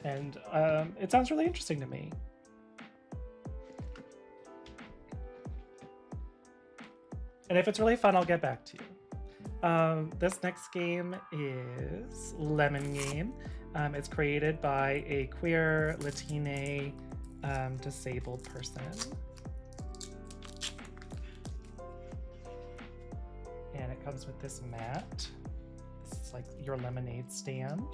S1: And it sounds really interesting to me. And if it's really fun, I'll get back to you. This next game is Lemon Game. It's created by a queer Latina disabled person. And it comes with this mat. This is like your lemonade stand.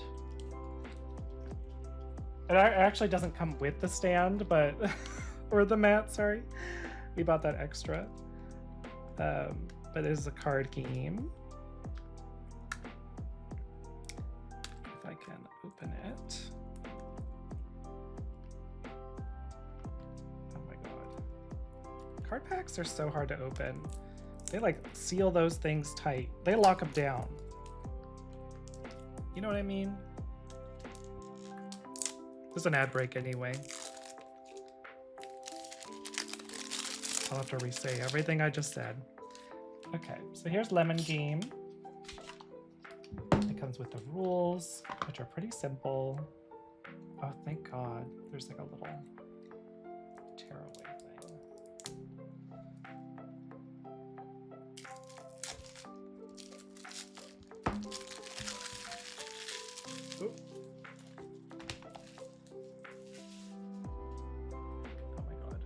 S1: It actually doesn't come with the stand, but or the mat, sorry. We bought that extra. But it is a card game. If I can open it. Oh my god. Card packs are so hard to open. They like seal those things tight. They lock them down. You know what I mean? There's an ad break anyway. I'll have to re-say everything I just said. Okay, so here's Lemon Game. It comes with the rules, which are pretty simple. Oh, thank God. There's like a little tearaway thing. Oop. Oh my God.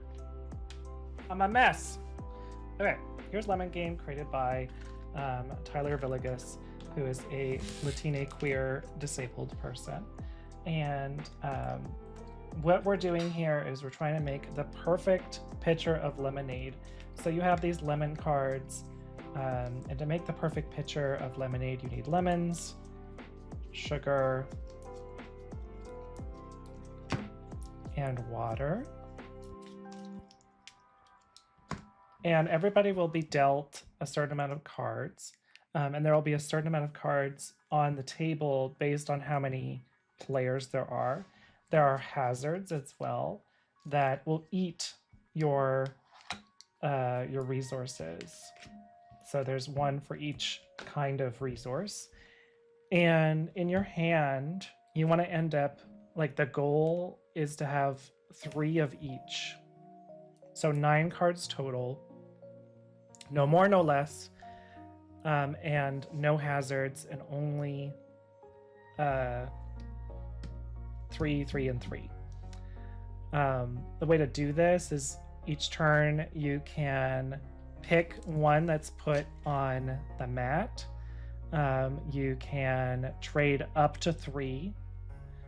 S1: I'm a mess. Okay, here's Lemon Game, created by Tyler Villegas, who is a Latina queer disabled person. And what we're doing here is we're trying to make the perfect pitcher of lemonade. So you have these lemon cards, and to make the perfect pitcher of lemonade, you need lemons, sugar, and water. And everybody will be dealt a certain amount of cards, and there will be a certain amount of cards on the table based on how many players there are. There are hazards as well that will eat your resources. So there's one for each kind of resource. And in your hand, you want to end up, like, the goal is to have 3 of each. So 9 cards total. No more, no less. And no hazards, and only 3, 3, and 3. The way to do this is each turn you can pick one that's put on the mat. You can trade up to 3.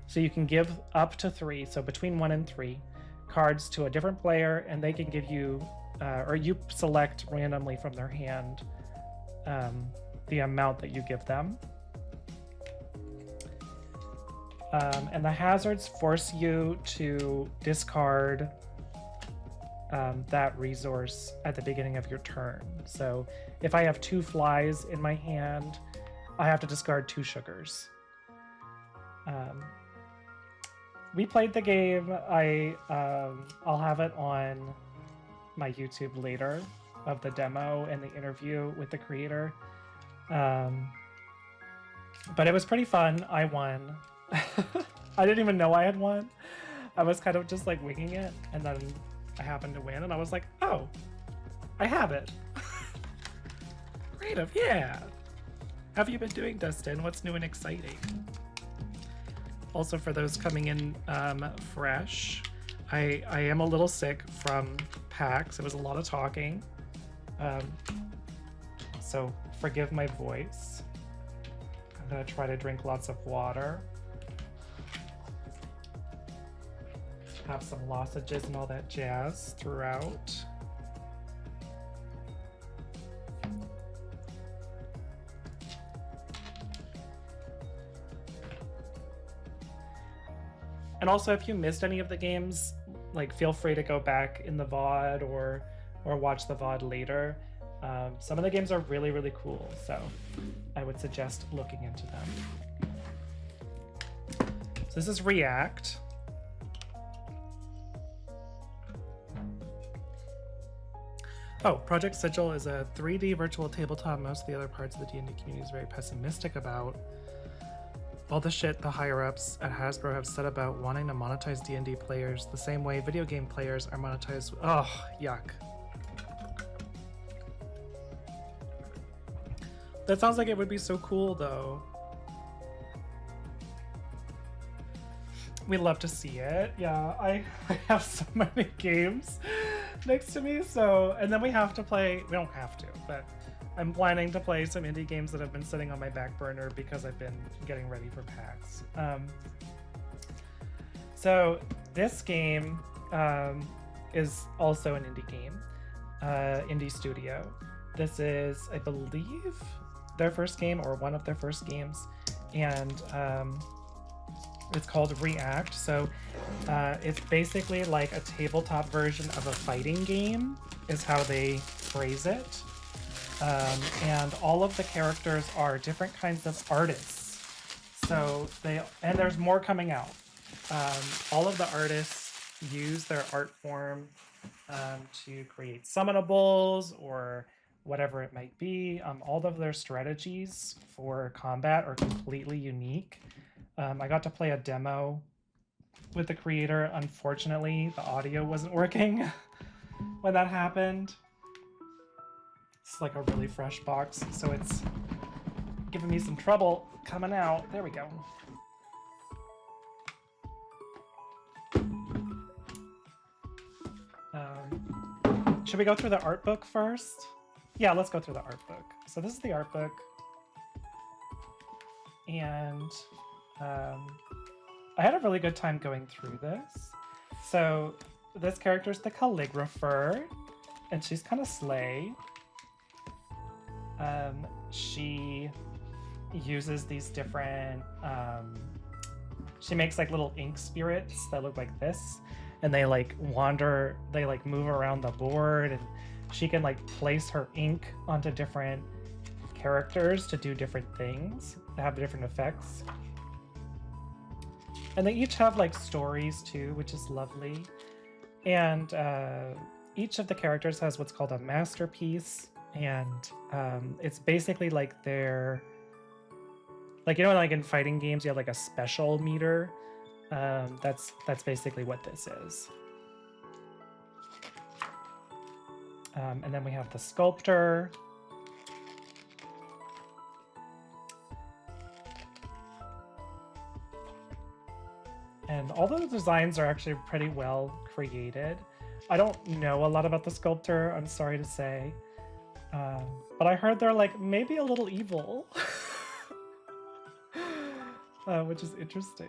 S1: So you can give up to 3, so between 1 and 3, cards to a different player, and they can give you, or you select randomly from their hand the amount that you give them. And the hazards force you to discard that resource at the beginning of your turn. So if I have 2 flies in my hand, I have to discard 2 sugars. We played the game. I'll have it on my YouTube later of the demo and the interview with the creator. But it was pretty fun. I won. I didn't even know I had won. I was kind of just like winging it, and then I happened to win, and I was like, oh, I have it. Creative, yeah. How have you been doing, Dustin? What's new and exciting? Also, for those coming in fresh, I am a little sick from PAX. It was a lot of talking. So forgive my voice. I'm gonna try to drink lots of water. Have some lozenges and all that jazz throughout. And also, if you missed any of the games, like, feel free to go back in the VOD or watch the VOD later. Some of the games are really, really cool, so I would suggest looking into them. So this is React. Oh, Project Sigil is a 3D virtual tabletop most of the other parts of the D&D community is very pessimistic about. All the shit the higher-ups at Hasbro have said about wanting to monetize D&D players the same way video game players are monetized. Oh, yuck. That sounds like it would be so cool, though. We'd love to see it. Yeah, I have so many games next to me, so... And then we have to play... We don't have to, but I'm planning to play some indie games that have been sitting on my back burner because I've been getting ready for PAX. So this game is also an indie game, indie studio. This is, I believe, their first game or one of their first games, and it's called React. So it's basically like a tabletop version of a fighting game, is how they phrase it. And all of the characters are different kinds of artists. So and there's more coming out. All of the artists use their art form to create summonables or whatever it might be. All of their strategies for combat are completely unique. I got to play a demo with the creator. Unfortunately, the audio wasn't working when that happened. It's like a really fresh box, so it's giving me some trouble coming out. There we go. Should we go through the art book first? Yeah, let's go through the art book. So this is the art book. And I had a really good time going through this. So this character is the calligrapher, and she's kind of slay. She uses these different, she makes like little ink spirits that look like this, and they like wander, they like move around the board, and she can like place her ink onto different characters to do different things, to have different effects. And they each have like stories too, which is lovely. And each of the characters has what's called a masterpiece. And it's basically like their, like, you know, like in fighting games, you have like a special meter. That's basically what this is. And then we have the sculptor. And all the designs are actually pretty well created. I don't know a lot about the sculptor, I'm sorry to say. But I heard they're like maybe a little evil, which is interesting.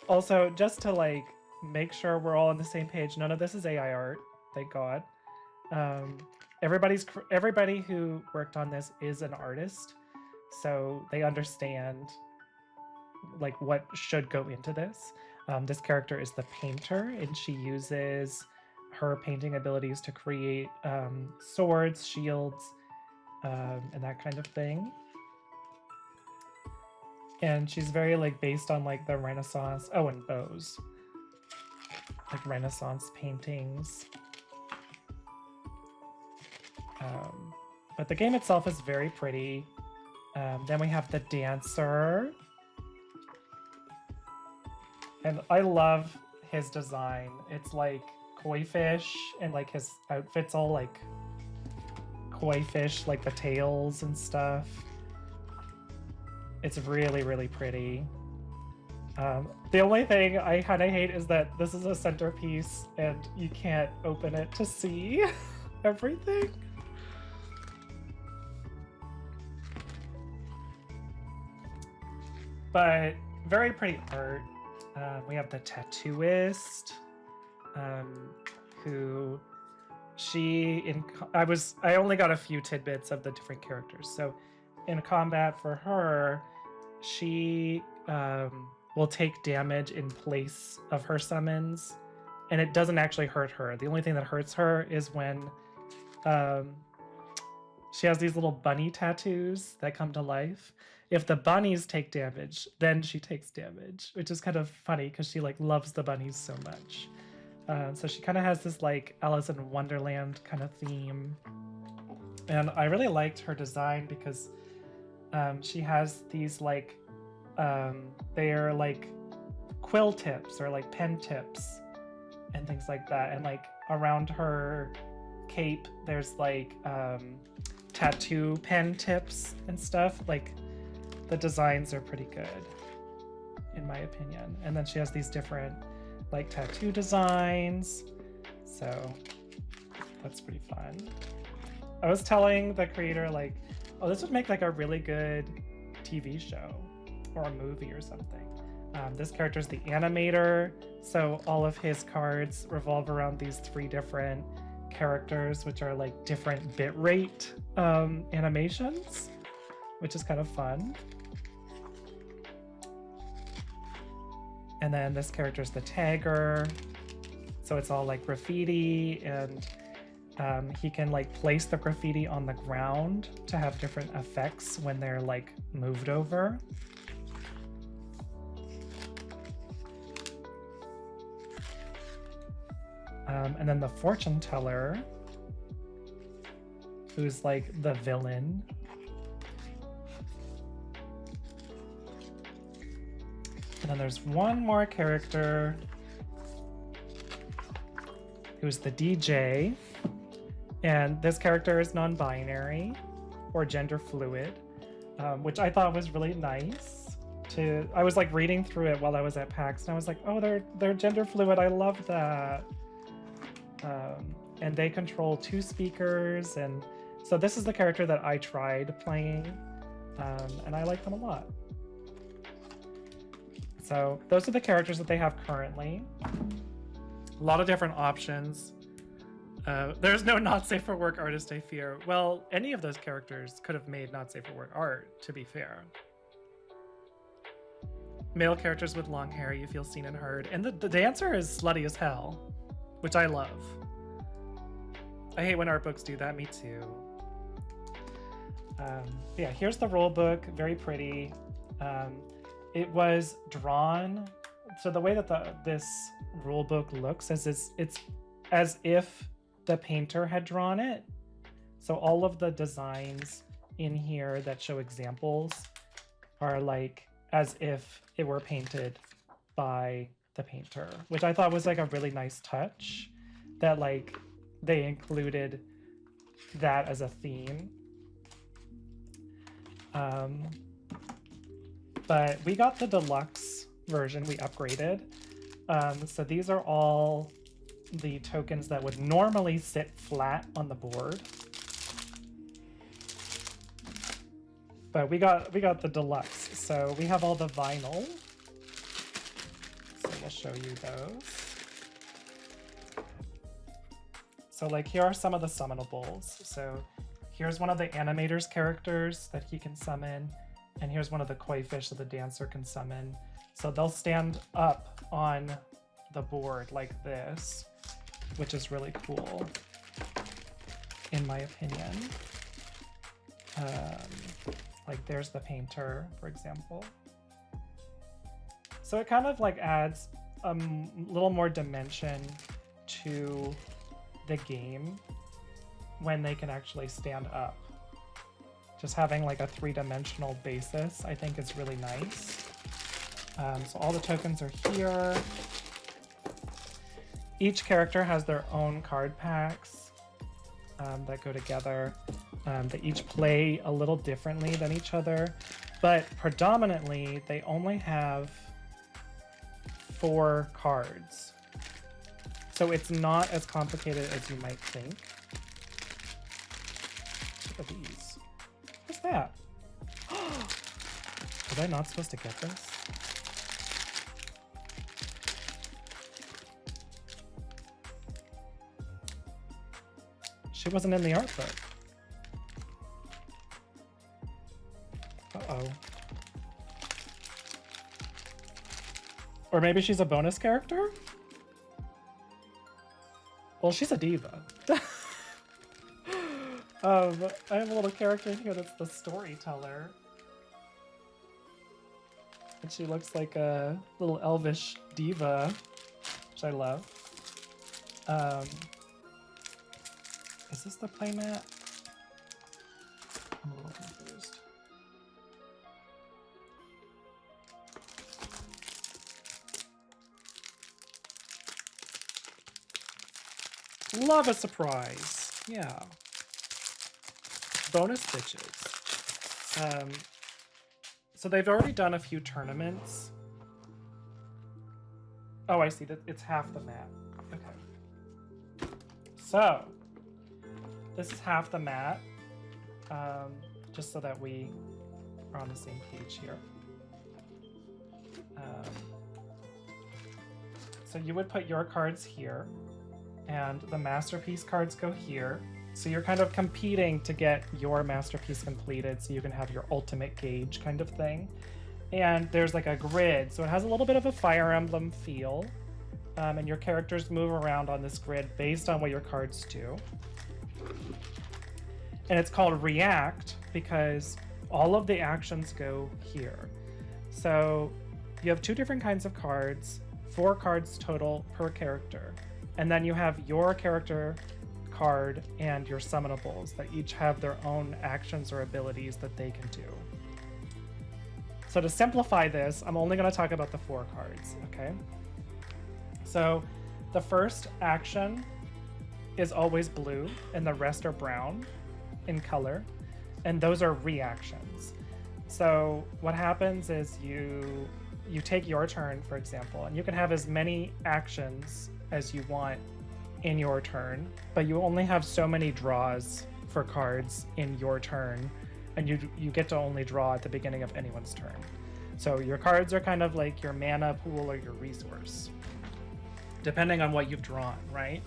S1: Also, just to like make sure we're all on the same page, none of this is AI art, thank God. Everybody who worked on this is an artist, so they understand like what should go into this. This character is the painter, and she uses her painting abilities to create swords, shields, and that kind of thing. And she's very like based on like the Renaissance, and bows, like Renaissance paintings. But the game itself is very pretty. Then we have the dancer. And I love his design. It's like koi fish, and like his outfit's all like koi fish, like the tails and stuff. It's really, really pretty. The only thing I kind of hate is that this is a centerpiece and you can't open it to see everything. But very pretty art. We have the tattooist, who I only got a few tidbits of the different characters. So in combat for her, she will take damage in place of her summons, and it doesn't actually hurt her. The only thing that hurts her is when she has these little bunny tattoos that come to life. If the bunnies take damage, then she takes damage, which is kind of funny because she like loves the bunnies so much. So she kind of has this like Alice in Wonderland kind of theme. And I really liked her design because she has these like, they're like quill tips or like pen tips and things like that. And like around her cape, there's like tattoo pen tips and stuff. Like the designs are pretty good, in my opinion. And then she has these different like tattoo designs. So that's pretty fun. I was telling the creator like, oh, this would make like a really good TV show or a movie or something. This character is the animator, so all of his cards revolve around these 3 different characters, which are like different bitrate animations, which is kind of fun. And then this character is the tagger, so it's all like graffiti, and he can like place the graffiti on the ground to have different effects when they're like moved over. And then the fortune teller, who's like the villain. And then there's one more character who's the DJ. And this character is non-binary or gender fluid, which I thought was really nice. I was like reading through it while I was at PAX, and I was like, oh, they're gender fluid. I love that. And they control 2 speakers, and so this is the character that I tried playing, and I like them a lot. So those are the characters that they have currently. A lot of different options. There's no not safe for work artist, I fear. Well, any of those characters could have made not safe for work art, to be fair. Male characters with long hair, you feel seen and heard. And the dancer is slutty as hell, which I love. I hate when art books do that, me too. Yeah, here's the rule book, very pretty. It was drawn, so the way that this rule book looks is it's as if the painter had drawn it. So all of the designs in here that show examples are like as if it were painted by the painter, which I thought was like a really nice touch, that like they included that as a theme. But we got the deluxe version, we upgraded. So these are all the tokens that would normally sit flat on the board. But we got the deluxe, so we have all the vinyl. So we'll show you those. So like here are some of the summonables. So here's one of the animator's characters that he can summon, and here's one of the koi fish that the dancer can summon. So they'll stand up on the board like this, which is really cool, in my opinion. Like there's the painter, for example. So it kind of like adds a little more dimension to the game when they can actually stand up. Just having like a 3-dimensional basis, I think is really nice. So all the tokens are here. Each character has their own card packs that go together. They each play a little differently than each other, but predominantly they only have 4 cards. So it's not as complicated as you might think. Look at these. What's that? Was I not supposed to get this? She wasn't in the art book. Uh-oh. Or maybe she's a bonus character? Well, she's a diva. I have a little character here that's the storyteller. And she looks like a little elvish diva, which I love. Is this the playmat? I'm a little confused. Love a surprise. Yeah. Bonus bitches. So they've already done a few tournaments. Oh, I see that it's half the mat. Okay. So this is half the mat, just so that we are on the same page here. So you would put your cards here, and the masterpiece cards go here. So you're kind of competing to get your masterpiece completed so you can have your ultimate gauge kind of thing. And there's like a grid, so it has a little bit of a Fire Emblem feel. And your characters move around on this grid based on what your cards do. And it's called React because all of the actions go here. So you have 2 different kinds of cards, 4 cards total per character. And then you have your character card and your summonables that each have their own actions or abilities that they can do. So to simplify this, I'm only going to talk about the 4 cards, okay? So the first action is always blue and the rest are brown in color, and those are reactions. So what happens is you take your turn, for example, and you can have as many actions as you want in your turn, but you only have so many draws for cards in your turn, and you get to only draw at the beginning of anyone's turn. So your cards are kind of like your mana pool or your resource, depending on what you've drawn, right?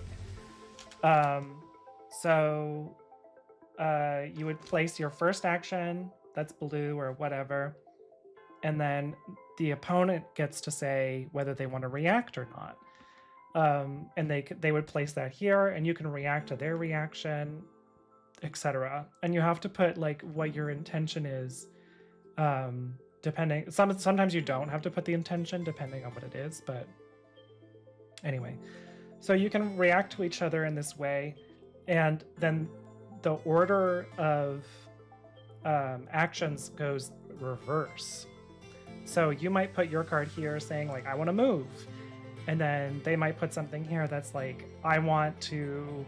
S1: So you would place your first action, that's blue or whatever, and then the opponent gets to say whether they want to react or not. And they would place that here, and you can react to their reaction, etc. And you have to put like what your intention is, depending. Sometimes you don't have to put the intention depending on what it is, but anyway. So you can react to each other in this way, and then the order of actions goes reverse. So you might put your card here saying like, I want to move. And then they might put something here that's like, I want to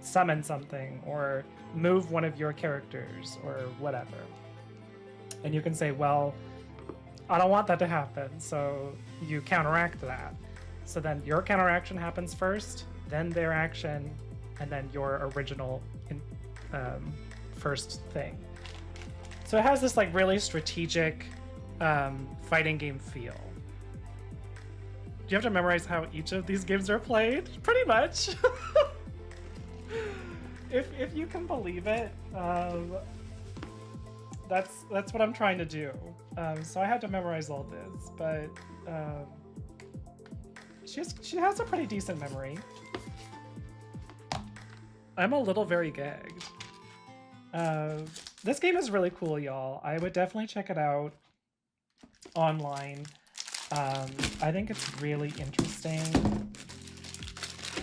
S1: summon something or move one of your characters or whatever. And you can say, well, I don't want that to happen. So you counteract that. So then your counteraction happens first, then their action, and then your original first thing. So it has this like really strategic fighting game feel. Do you have to memorize how each of these games are played? Pretty much. if you can believe it, that's what I'm trying to do. So I had to memorize all this, but she has a pretty decent memory. I'm a little very gagged. This game is really cool, y'all. I would definitely check it out online. I think it's really interesting.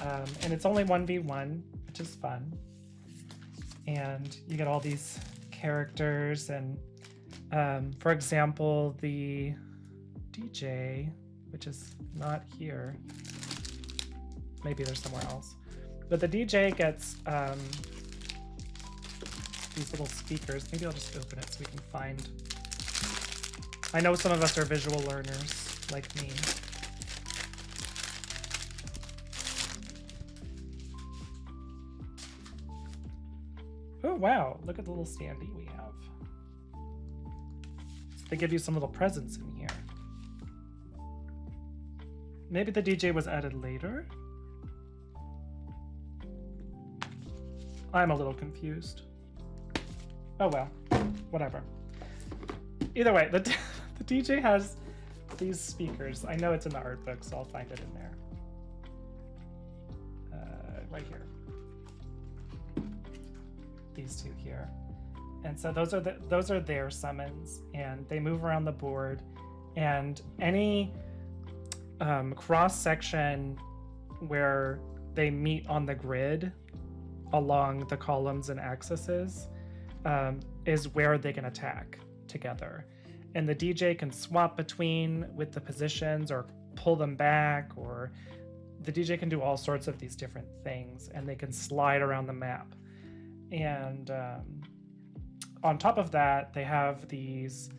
S1: And it's only 1v1, which is fun. And you get all these characters and, for example, the DJ, which is not here. Maybe there's somewhere else. But the DJ gets these little speakers. Maybe I'll just open it so we can find. I know some of us are visual learners like me. Oh wow, look at the little standee we have. So they give you some little presents in here. Maybe the DJ was added later? I'm a little confused. Oh well, whatever. Either way, the DJ has these speakers. I know it's in the art book, so I'll find it in there. Right here. These two here. And so those are their summons, and they move around the board, and any cross section where they meet on the grid along the columns and axes is where they can attack together. And the DJ can swap between with the positions or pull them back, or the DJ can do all sorts of these different things, and they can slide around the map. And on top of that, they have these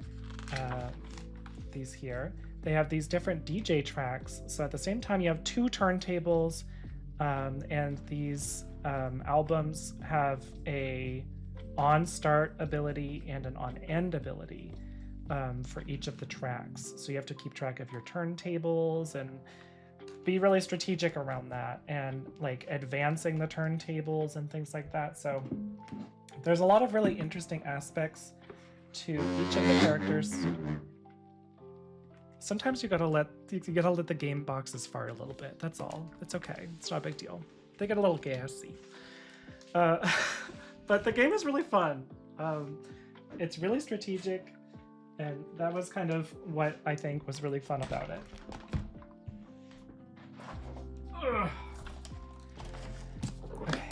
S1: here. They have these different DJ tracks. So at the same time, you have 2 turntables, and these albums have a on start ability and an on end ability. for each of the tracks. So you have to keep track of your turntables and be really strategic around that, and like advancing the turntables and things like that. So there's a lot of really interesting aspects to each of the characters. Sometimes you gotta let the game boxes fart a little bit. That's all. It's okay. It's not a big deal. They get a little gassy. But the game is really fun. It's really strategic, and that was kind of what I think was really fun about it. Ugh. Okay.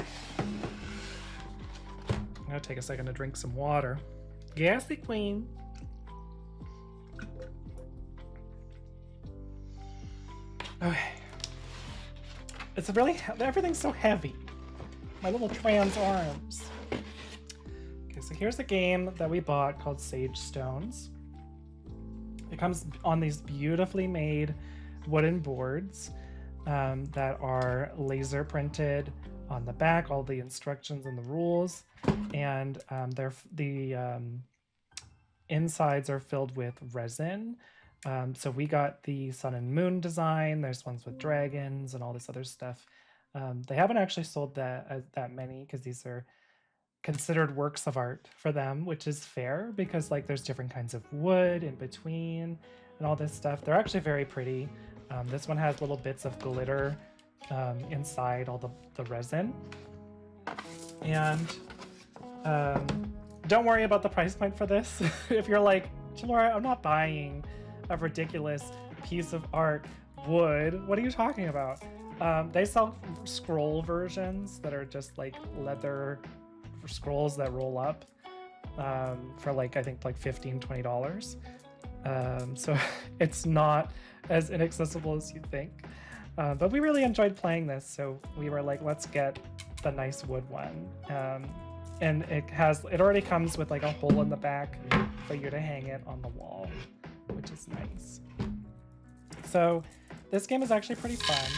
S1: I'm gonna take a second to drink some water. Gassy queen. Okay. It's really, everything's so heavy. My little trans arms. Okay, so here's a game that we bought called Sage Stones. It comes on these beautifully made wooden boards that are laser printed on the back, all the instructions and the rules, and the insides are filled with resin. So we got the sun and moon design. There's ones with dragons and all this other stuff. They haven't actually sold that many because these are considered works of art for them, which is fair because like there's different kinds of wood in between and all this stuff. They're actually very pretty. This one has little bits of glitter inside all the resin. And don't worry about the price point for this. If you're like, Chelora, I'm not buying a ridiculous piece of art wood. What are you talking about? They sell scroll versions that are just like leather scrolls that roll up for like, I think like $15-20. So it's not as inaccessible as you think. But we really enjoyed playing this, so we were like, let's get the nice wood one. And it already comes with like a hole in the back for you to hang it on the wall, which is nice. So this game is actually pretty fun.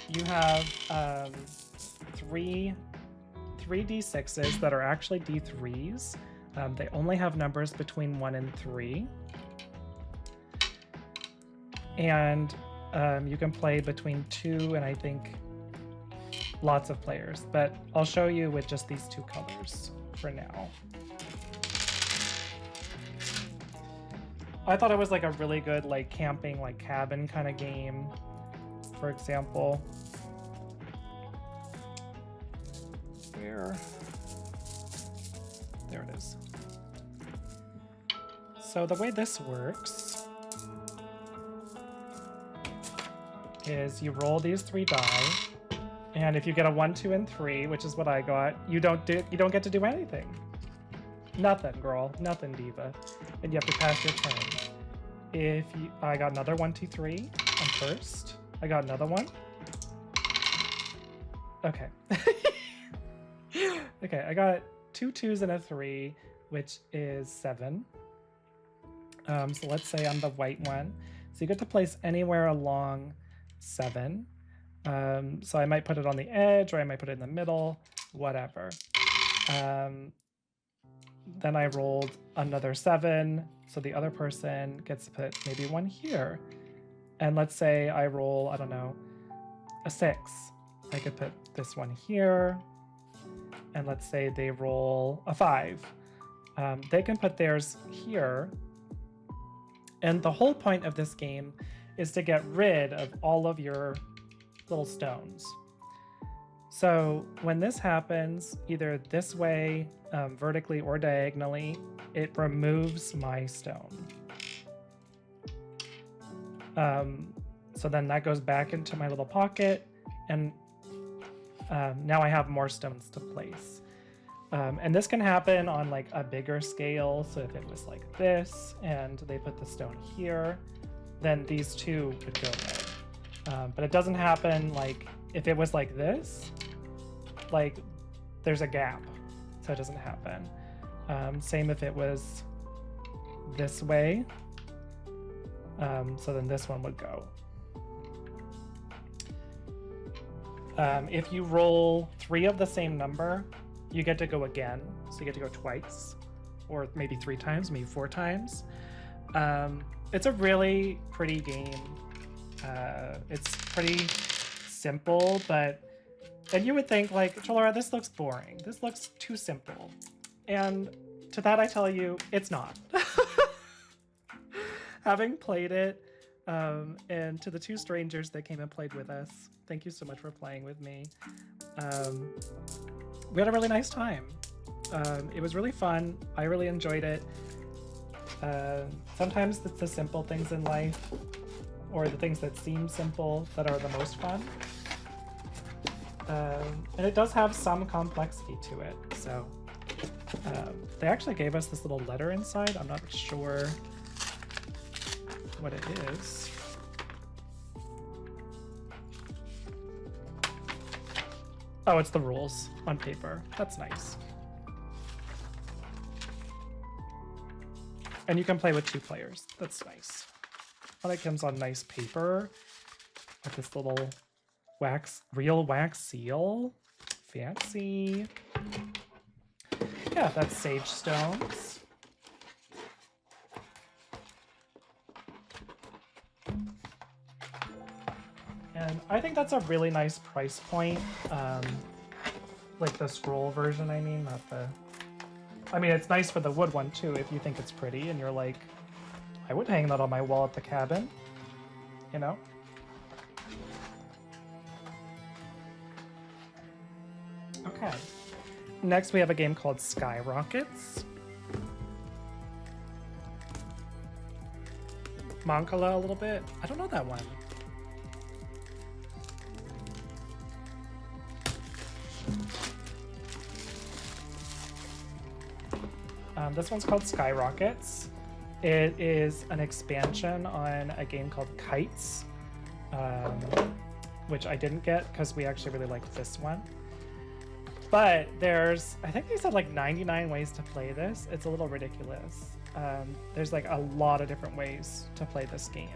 S1: You have three D6s that are actually D3s. They only have numbers between 1 and 3. And you can play between 2 and I think lots of players, but I'll show you with just these 2 colors for now. I thought it was like a really good like camping, like cabin kind of game, for example. There it is. So the way this works is you roll these 3 die, and if you get a 1, 2, and 3, which is what I got, you don't get to do anything. Nothing, girl. Nothing, diva. And you have to pass your turn. I got another 1, 2, 3. I'm first. I got another one. Okay. Okay, I got 2 2s and a 3, which is 7. So let's say I'm the white one. So you get to place anywhere along 7. So I might put it on the edge, or I might put it in the middle, whatever. Then I rolled another 7, so the other person gets to put maybe 1 here. And let's say I roll, I don't know, a 6. I could put this one here. And let's say they roll a 5. They can put theirs here. And the whole point of this game is to get rid of all of your little stones. So when this happens, either this way, vertically or diagonally, it removes my stone. So then that goes back into my little pocket, and now I have more stones to place. And this can happen on like a bigger scale. So if it was like this and they put the stone here, then these 2 would go away. But it doesn't happen like if it was like this, like there's a gap, so it doesn't happen. Same if it was this way. So then this one would go. If you roll 3 of the same number, you get to go again. So you get to go twice, or maybe 3 times, maybe 4 times. It's a really pretty game. It's pretty simple, and you would think like, Chelora, this looks boring. This looks too simple. And to that I tell you, it's not. Having played it, and to the two strangers that came and played with us, thank you so much for playing with me. We had a really nice time. It was really fun. I really enjoyed it. Sometimes it's the simple things in life, or the things that seem simple, that are the most fun. And it does have some complexity to it. So they actually gave us this little letter inside. I'm not sure what it is. Oh, it's the rules on paper. That's nice. And you can play with 2 players. That's nice. Oh, that comes on nice paper with this little real wax seal. Fancy. Yeah, that's sage stones. And I think that's a really nice price point. Like the scroll version, I mean, not the... I mean, it's nice for the wood one too, if you think it's pretty and you're like, I would hang that on my wall at the cabin, you know? Okay. Next, we have a game called Skyrockets. Mancala a little bit. I don't know that one. This one's called Skyrockets. It is an expansion on a game called Kites, which I didn't get because we actually really liked this one. But there's, I think they said like 99 ways to play this. It's a little ridiculous. There's like a lot of different ways to play this game.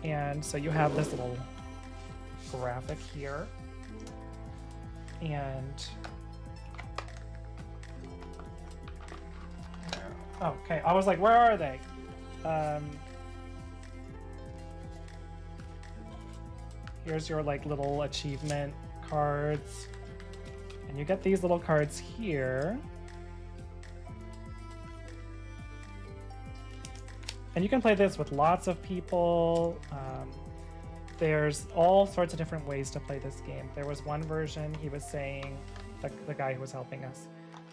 S1: And so you have this little graphic here. And okay, I was like, where are they? Here's your like little achievement cards. And you get these little cards here. And you can play this with lots of people. There's all sorts of different ways to play this game. There was one version, he was saying, the guy who was helping us,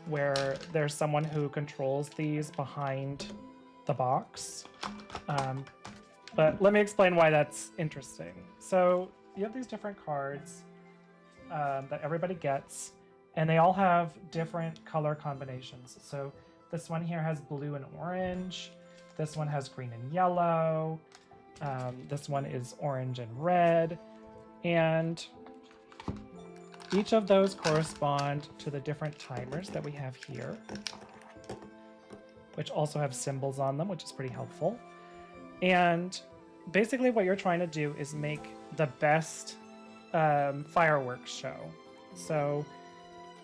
S1: where there's someone who controls these behind the box. But let me explain why that's interesting. So you have these different cards that everybody gets, and they all have different color combinations. So this one here has blue and orange. This one has green and yellow. This one is orange and red. And each of those correspond to the different timers that we have here, which also have symbols on them, which is pretty helpful. And basically what you're trying to do is make the best fireworks show. So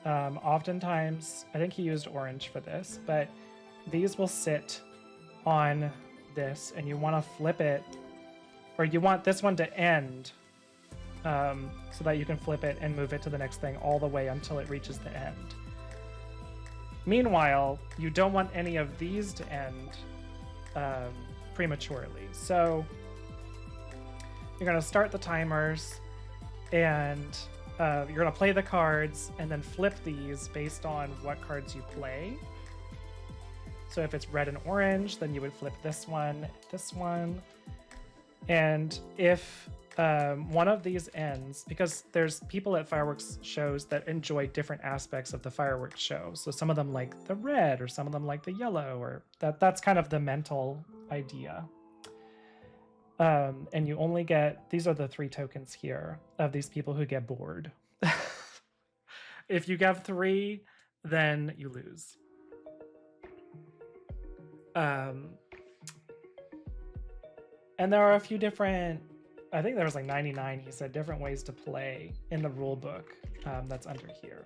S1: oftentimes, I think he used orange for this, but these will sit on this, and you want to flip it, or you want this one to end so that you can flip it and move it to the next thing all the way until it reaches the end. Meanwhile, you don't want any of these to end prematurely. So you're going to start the timers, and you're going to play the cards and then flip these based on what cards you play. So if it's red and orange, then you would flip this one. And if one of these ends, because there's people at fireworks shows that enjoy different aspects of the fireworks show. So some of them like the red, or some of them like the yellow, or that's kind of the mental idea. And you only get, these are the 3 tokens here of these people who get bored. If you have 3, then you lose. And there are a few different, I think there was like 99, he said, different ways to play in the rule book that's under here.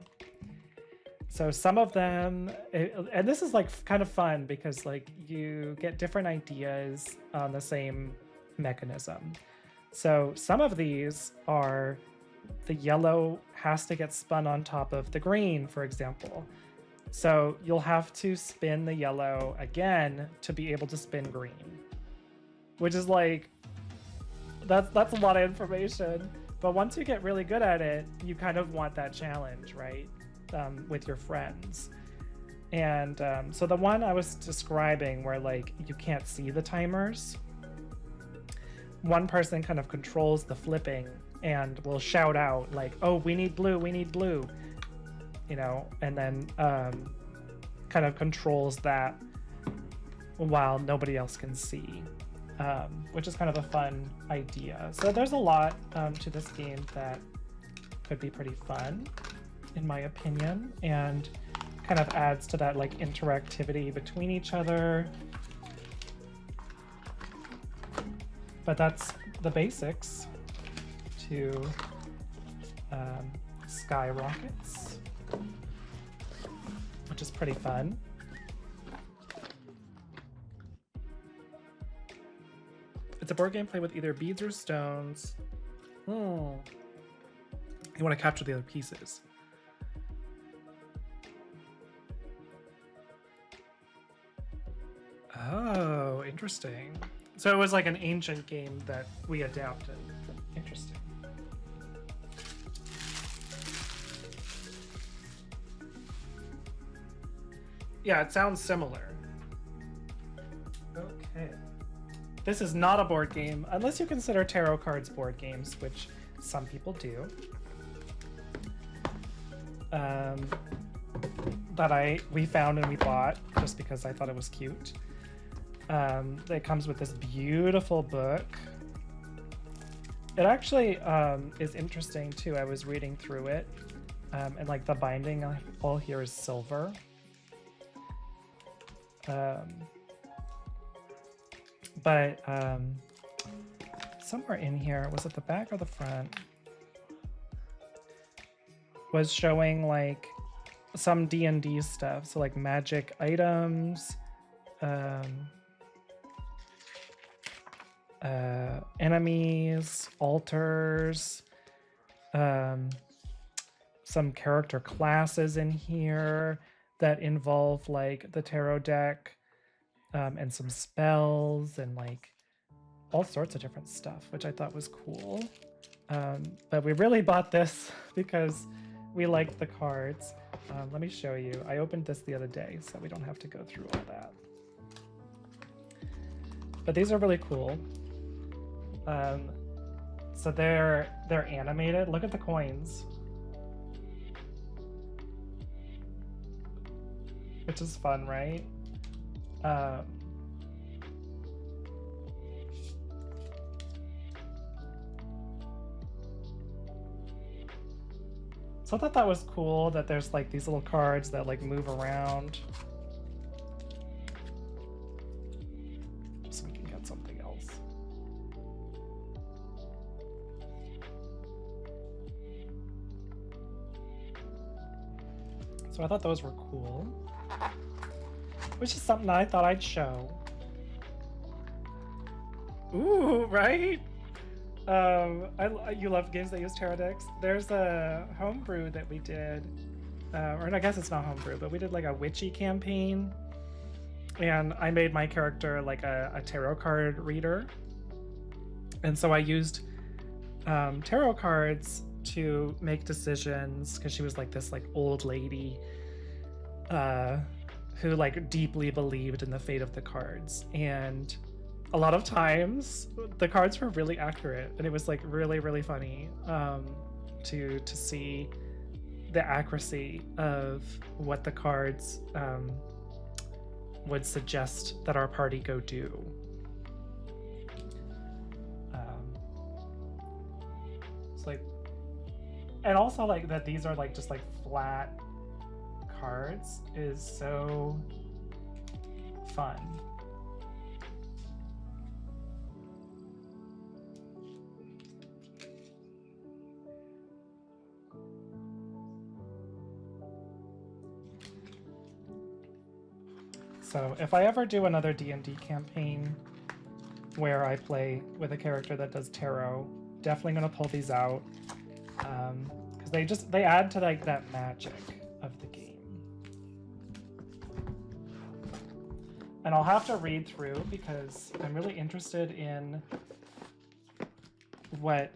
S1: So some of them, and this is like kind of fun because like you get different ideas on the same mechanism. So some of these are the yellow has to get spun on top of the green, for example. So you'll have to spin the yellow again to be able to spin green, which is like, that's a lot of information. But once you get really good at it, you kind of want that challenge, right? With your friends. And so the one I was describing where like you can't see the timers, one person kind of controls the flipping and will shout out like, oh, we need blue, you know, and then kind of controls that while nobody else can see, which is kind of a fun idea. So there's a lot to this game that could be pretty fun, in my opinion, and kind of adds to that like interactivity between each other. But that's the basics to Skyrockets, which is pretty fun. It's a board game played with either beads or stones. You want to capture the other pieces. Oh, interesting. So it was like an ancient game that we adapted. Interesting. Yeah, it sounds similar. Okay. This is not a board game, unless you consider tarot cards board games, which some people do. That we found and we bought just because I thought it was cute. It comes with this beautiful book. It actually is interesting too. I was reading through it, and like the binding all here is silver. But somewhere in here, was it the back or the front, was showing like some D&D stuff. So like magic items, enemies, altars, some character classes in here that involve like the tarot deck, and some spells and like all sorts of different stuff, which I thought was cool. But we really bought this because we liked the cards. Let me show you. I opened this the other day, so we don't have to go through all that. But these are really cool. So they're animated. Look at the coins, which is fun, right? So I thought that was cool that there's like these little cards that like move around. So we can get something else. So I thought those were cool, which is something I thought I'd show. Ooh, right? You love games that use tarot decks. There's a homebrew that we did, or I guess it's not homebrew, but we did like a witchy campaign, and I made my character like a tarot card reader, and so I used tarot cards to make decisions because she was like this like old lady who like deeply believed in the fate of the cards, and a lot of times the cards were really accurate, and it was like really funny to see the accuracy of what the cards would suggest that our party go do. It's like, and also like that these are like just like flat cards is so fun. So if I ever do another D&D campaign where I play with a character that does tarot, definitely gonna pull these out, because they add to like that magic of the game. And I'll have to read through because I'm really interested in what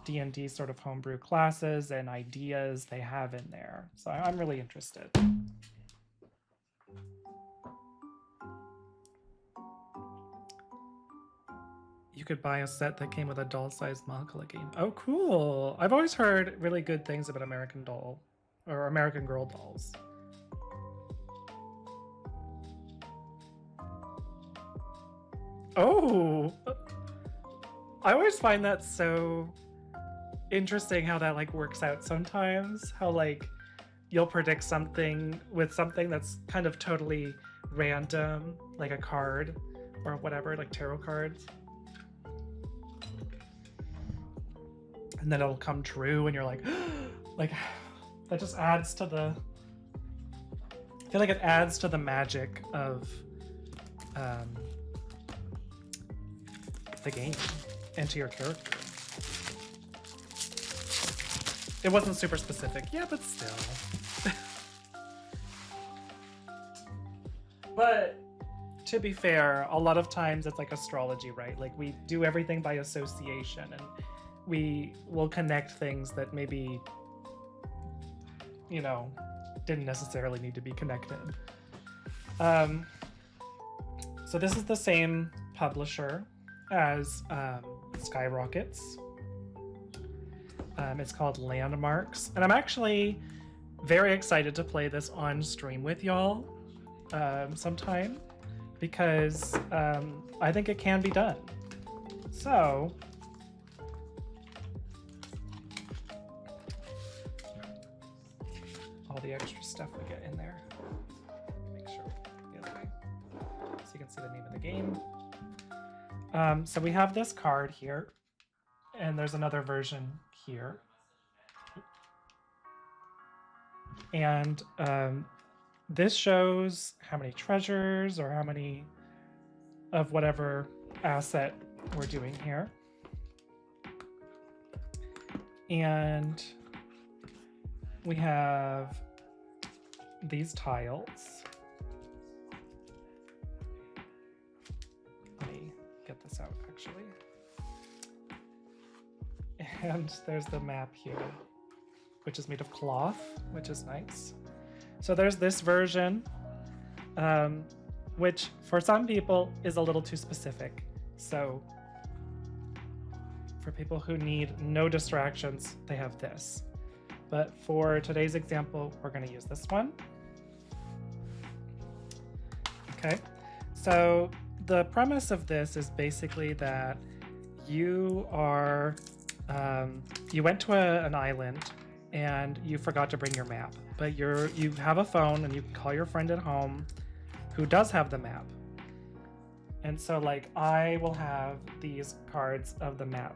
S1: D&D sort of homebrew classes and ideas they have in there. So I'm really interested. You could buy a set that came with a doll-sized Mahakala game. Oh, cool. I've always heard really good things about American Doll or American Girl dolls. Oh, I always find that so interesting how that like works out sometimes. How like you'll predict something with something that's kind of totally random, like a card or whatever, like tarot cards. And then it'll come true and you're like, like that just adds to the, I feel like it adds to the magic of the game and to your character. It wasn't super specific, yeah, but still. But to be fair, a lot of times it's like astrology, right? Like we do everything by association, and we will connect things that maybe, you know, didn't necessarily need to be connected. So this is the same publisher as Skyrockets. It's called Landmarks, and I'm actually very excited to play this on stream with y'all sometime, because I think it can be done. So all the extra stuff we get in there, make sure the other way so you can see the name of the game. So we have this card here, and there's another version here. And this shows how many treasures or how many of whatever asset we're doing here. And we have these tiles. Let me get this out actually. And there's the map here, which is made of cloth, which is nice. So there's this version, which for some people is a little too specific. So for people who need no distractions, they have this. But for today's example, we're going to use this one. Okay, so the premise of this is basically that you are, you went to an island and you forgot to bring your map, but you have a phone and you can call your friend at home who does have the map. And so like I will have these cards of the map,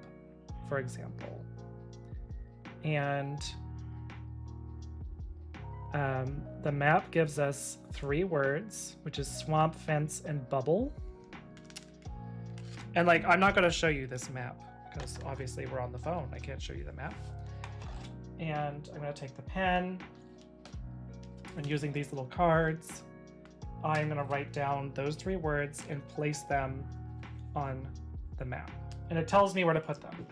S1: for example. And the map gives us 3 words, which is swamp, fence, and bubble. And like, I'm not going to show you this map because obviously we're on the phone. I can't show you the map. And I'm going to take the pen, and using these little cards, I'm going to write down those 3 words and place them on the map. And it tells me where to put them.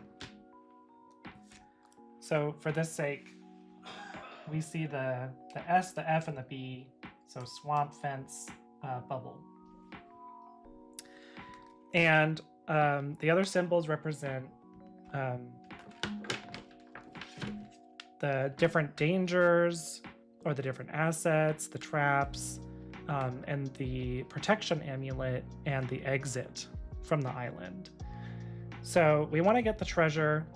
S1: So for this sake, we see the S, the F, and the B. So swamp, fence, bubble. And the other symbols represent the different dangers or the different assets, the traps, and the protection amulet and the exit from the island. So we want to get the treasure,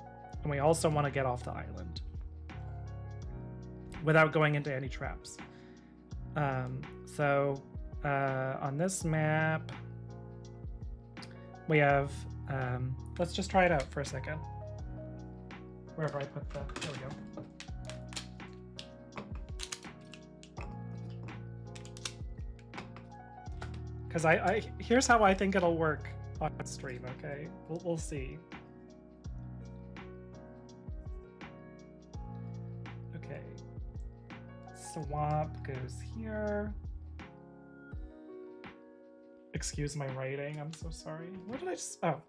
S1: and we also want to get off the island without going into any traps. So on this map, we have, let's just try it out for a second. Wherever I put the, there we go. Because here's how I think it'll work on stream, okay? We'll see. Okay. Swamp goes here. Excuse my writing, I'm so sorry. What did I just... Oh.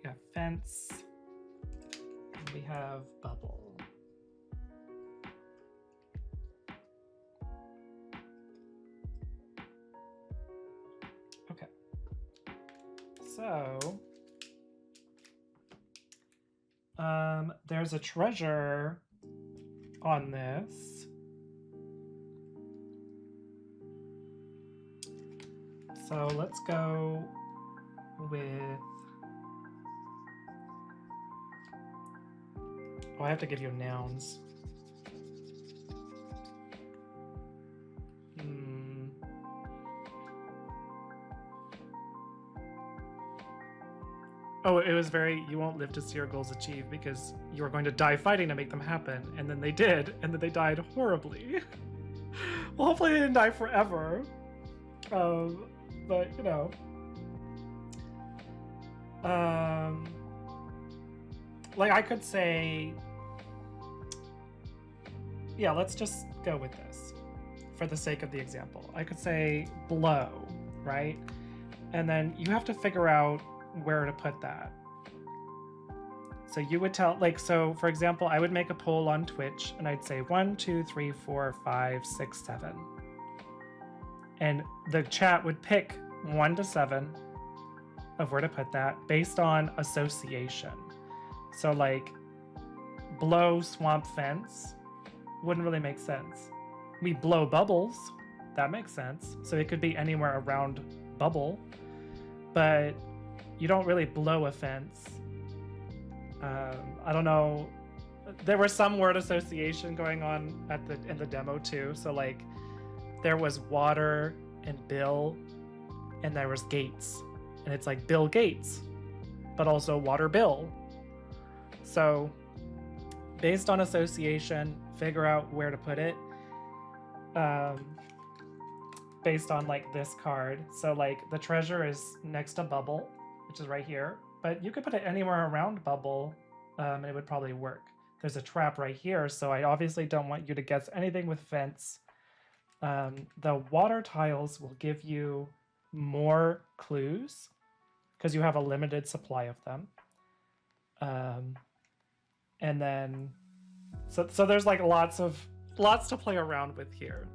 S1: We have fence. And we have bubble. Okay. So... there's a treasure on this. So let's go with... Oh, I have to give you nouns. Oh, it was very, you won't live to see your goals achieved because you were going to die fighting to make them happen. And then they did, and then they died horribly. Well, hopefully they didn't die forever. But, you know. Like I could say, yeah, let's just go with this for the sake of the example. I could say blow, right? And then you have to figure out where to put that. So you would tell, like, so for example, I would make a poll on Twitch and I'd say 1, 2, 3, 4, 5, 6, 7. And the chat would pick 1 to 7 of where to put that based on association. So like blow swamp fence wouldn't really make sense. We blow bubbles, that makes sense. So it could be anywhere around bubble, but you don't really blow a fence. I don't know. There was some word association going on in the demo too. So like there was water and Bill, and there was Gates, and it's like Bill Gates, but also Water Bill. So based on association, figure out where to put it. Based on like this card. So like the treasure is next to bubble, which is right here, but you could put it anywhere around bubble, and it would probably work. There's a trap right here, so I obviously don't want you to guess anything with fence. The water tiles will give you more clues because you have a limited supply of them. And then, so there's like lots to play around with here.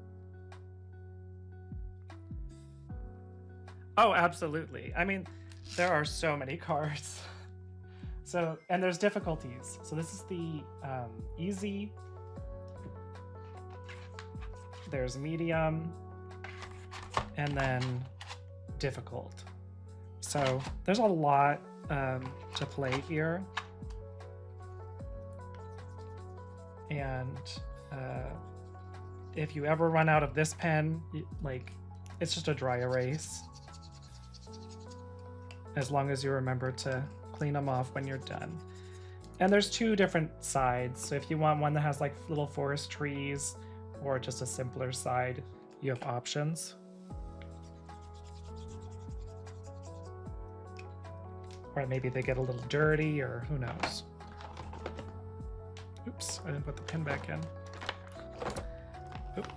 S1: Oh, absolutely. I mean, there are so many cards. So, and there's difficulties. So this is the easy. There's medium, and then difficult. So there's a lot to play here. And if you ever run out of this pen, like, it's just a dry erase. As long as you remember to clean them off when you're done. And there's 2 different sides. So if you want one that has like little forest trees or just a simpler side, you have options. Or maybe they get a little dirty, or who knows. Oops, I didn't put the pin back in. Oop,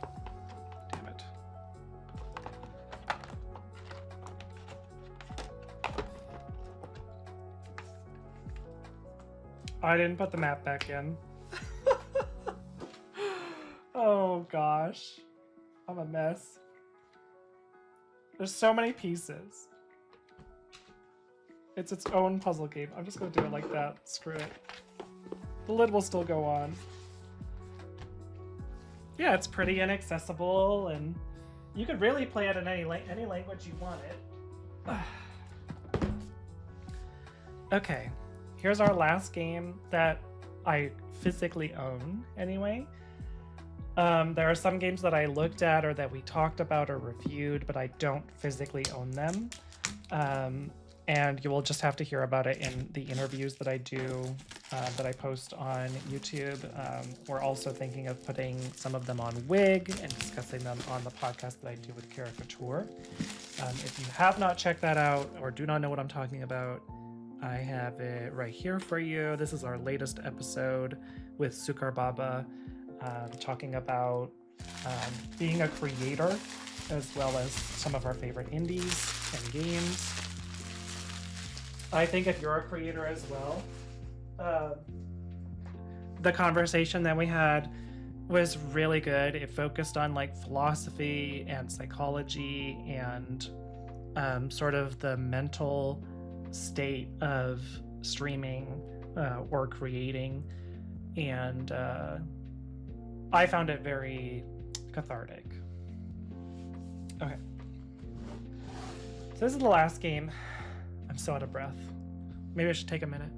S1: damn it. I didn't put the map back in. Oh gosh, I'm a mess. There's so many pieces. It's its own puzzle game. I'm just gonna do it like that. Screw it. The lid will still go on. Yeah, it's pretty inaccessible, and you could really play it in any language you want it. Okay, here's our last game that I physically own anyway. There are some games that I looked at or that we talked about or reviewed, but I don't physically own them. And you will just have to hear about it in the interviews that I do that I post on YouTube. We're also thinking of putting some of them on Wig and discussing them on the podcast that I do with Caricature. If you have not checked that out or do not know what I'm talking about, I have it right here for you. This is our latest episode with Sukar Baba, talking about being a creator, as well as some of our favorite indies and games. I think if you're a creator as well, the conversation that we had was really good. It focused on like philosophy and psychology and sort of the mental state of streaming or creating, and I found it very cathartic. Okay, so this is the last game. I'm so out of breath. Maybe I should take a minute.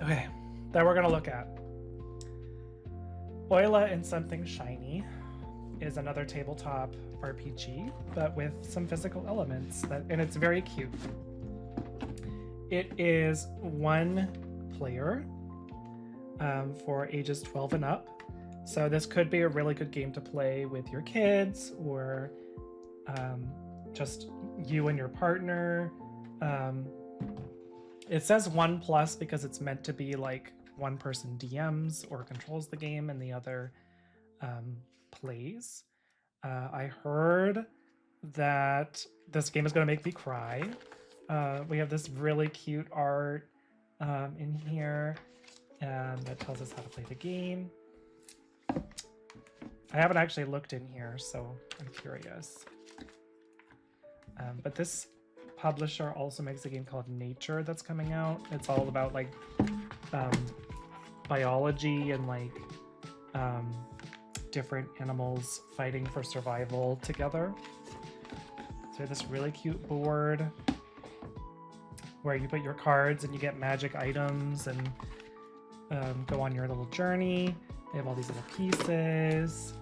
S1: Okay, that we're gonna look at. Oila and Something Shiny is another tabletop RPG, but with some physical elements, and it's very cute. It is one player for ages 12 and up. So this could be a really good game to play with your kids, or just you and your partner. It says 1+ because it's meant to be like one person DMs or controls the game and the other plays. I heard that this game is going to make me cry. We have this really cute art in here, and that tells us how to play the game. I haven't actually looked in here, so I'm curious. But this publisher also makes a game called Nature that's coming out. It's all about like biology and like different animals fighting for survival together. So this really cute board where you put your cards and you get magic items and go on your little journey. They have all these little pieces.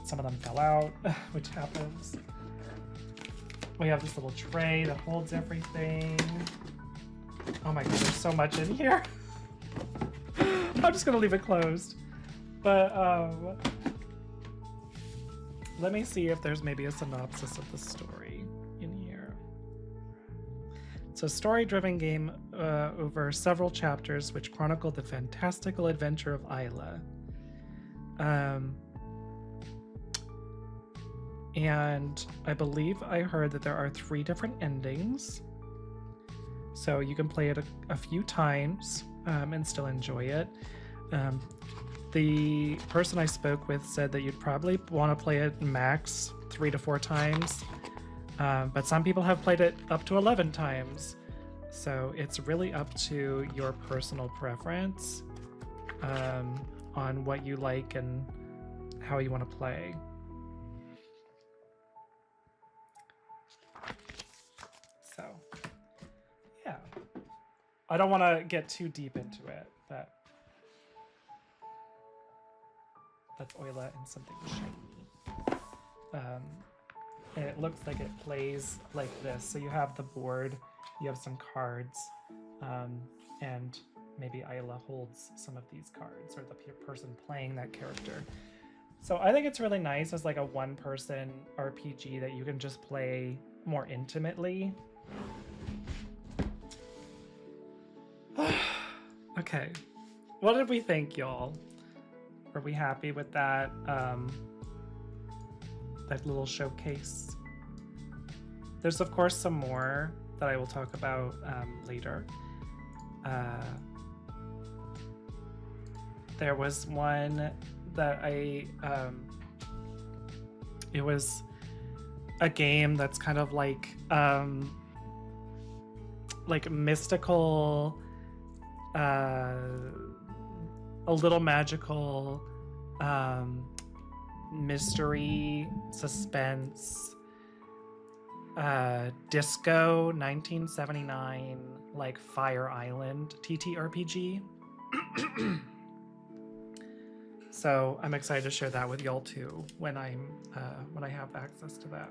S1: Some of them fell out, which happens. We have this little tray that holds everything. Oh my god, there's so much in here. I'm just gonna leave it closed. But let me see if there's maybe a synopsis of the story in here. It's a story-driven game over several chapters which chronicle the fantastical adventure of Isla. And I believe I heard that there are 3 different endings. So you can play it a few times and still enjoy it. The person I spoke with said that you'd probably want to play it max 3 to 4 times. But some people have played it up to 11 times. So it's really up to your personal preference on what you like and how you want to play. So, yeah. I don't want to get too deep into it, but that's Oila and Something Shiny. And it looks like it plays like this. So you have the board, you have some cards, and maybe Isla holds some of these cards, or the person playing that character. So I think it's really nice as like a one-person RPG that you can just play more intimately. Okay, what did we think, y'all? Were we happy with that that little showcase? There's of course some more that I will talk about later. There was one that it was a game that's kind of like mystical, a little magical, mystery, suspense, disco 1979, like Fire Island TTRPG. So I'm excited to share that with y'all too when I have access to that.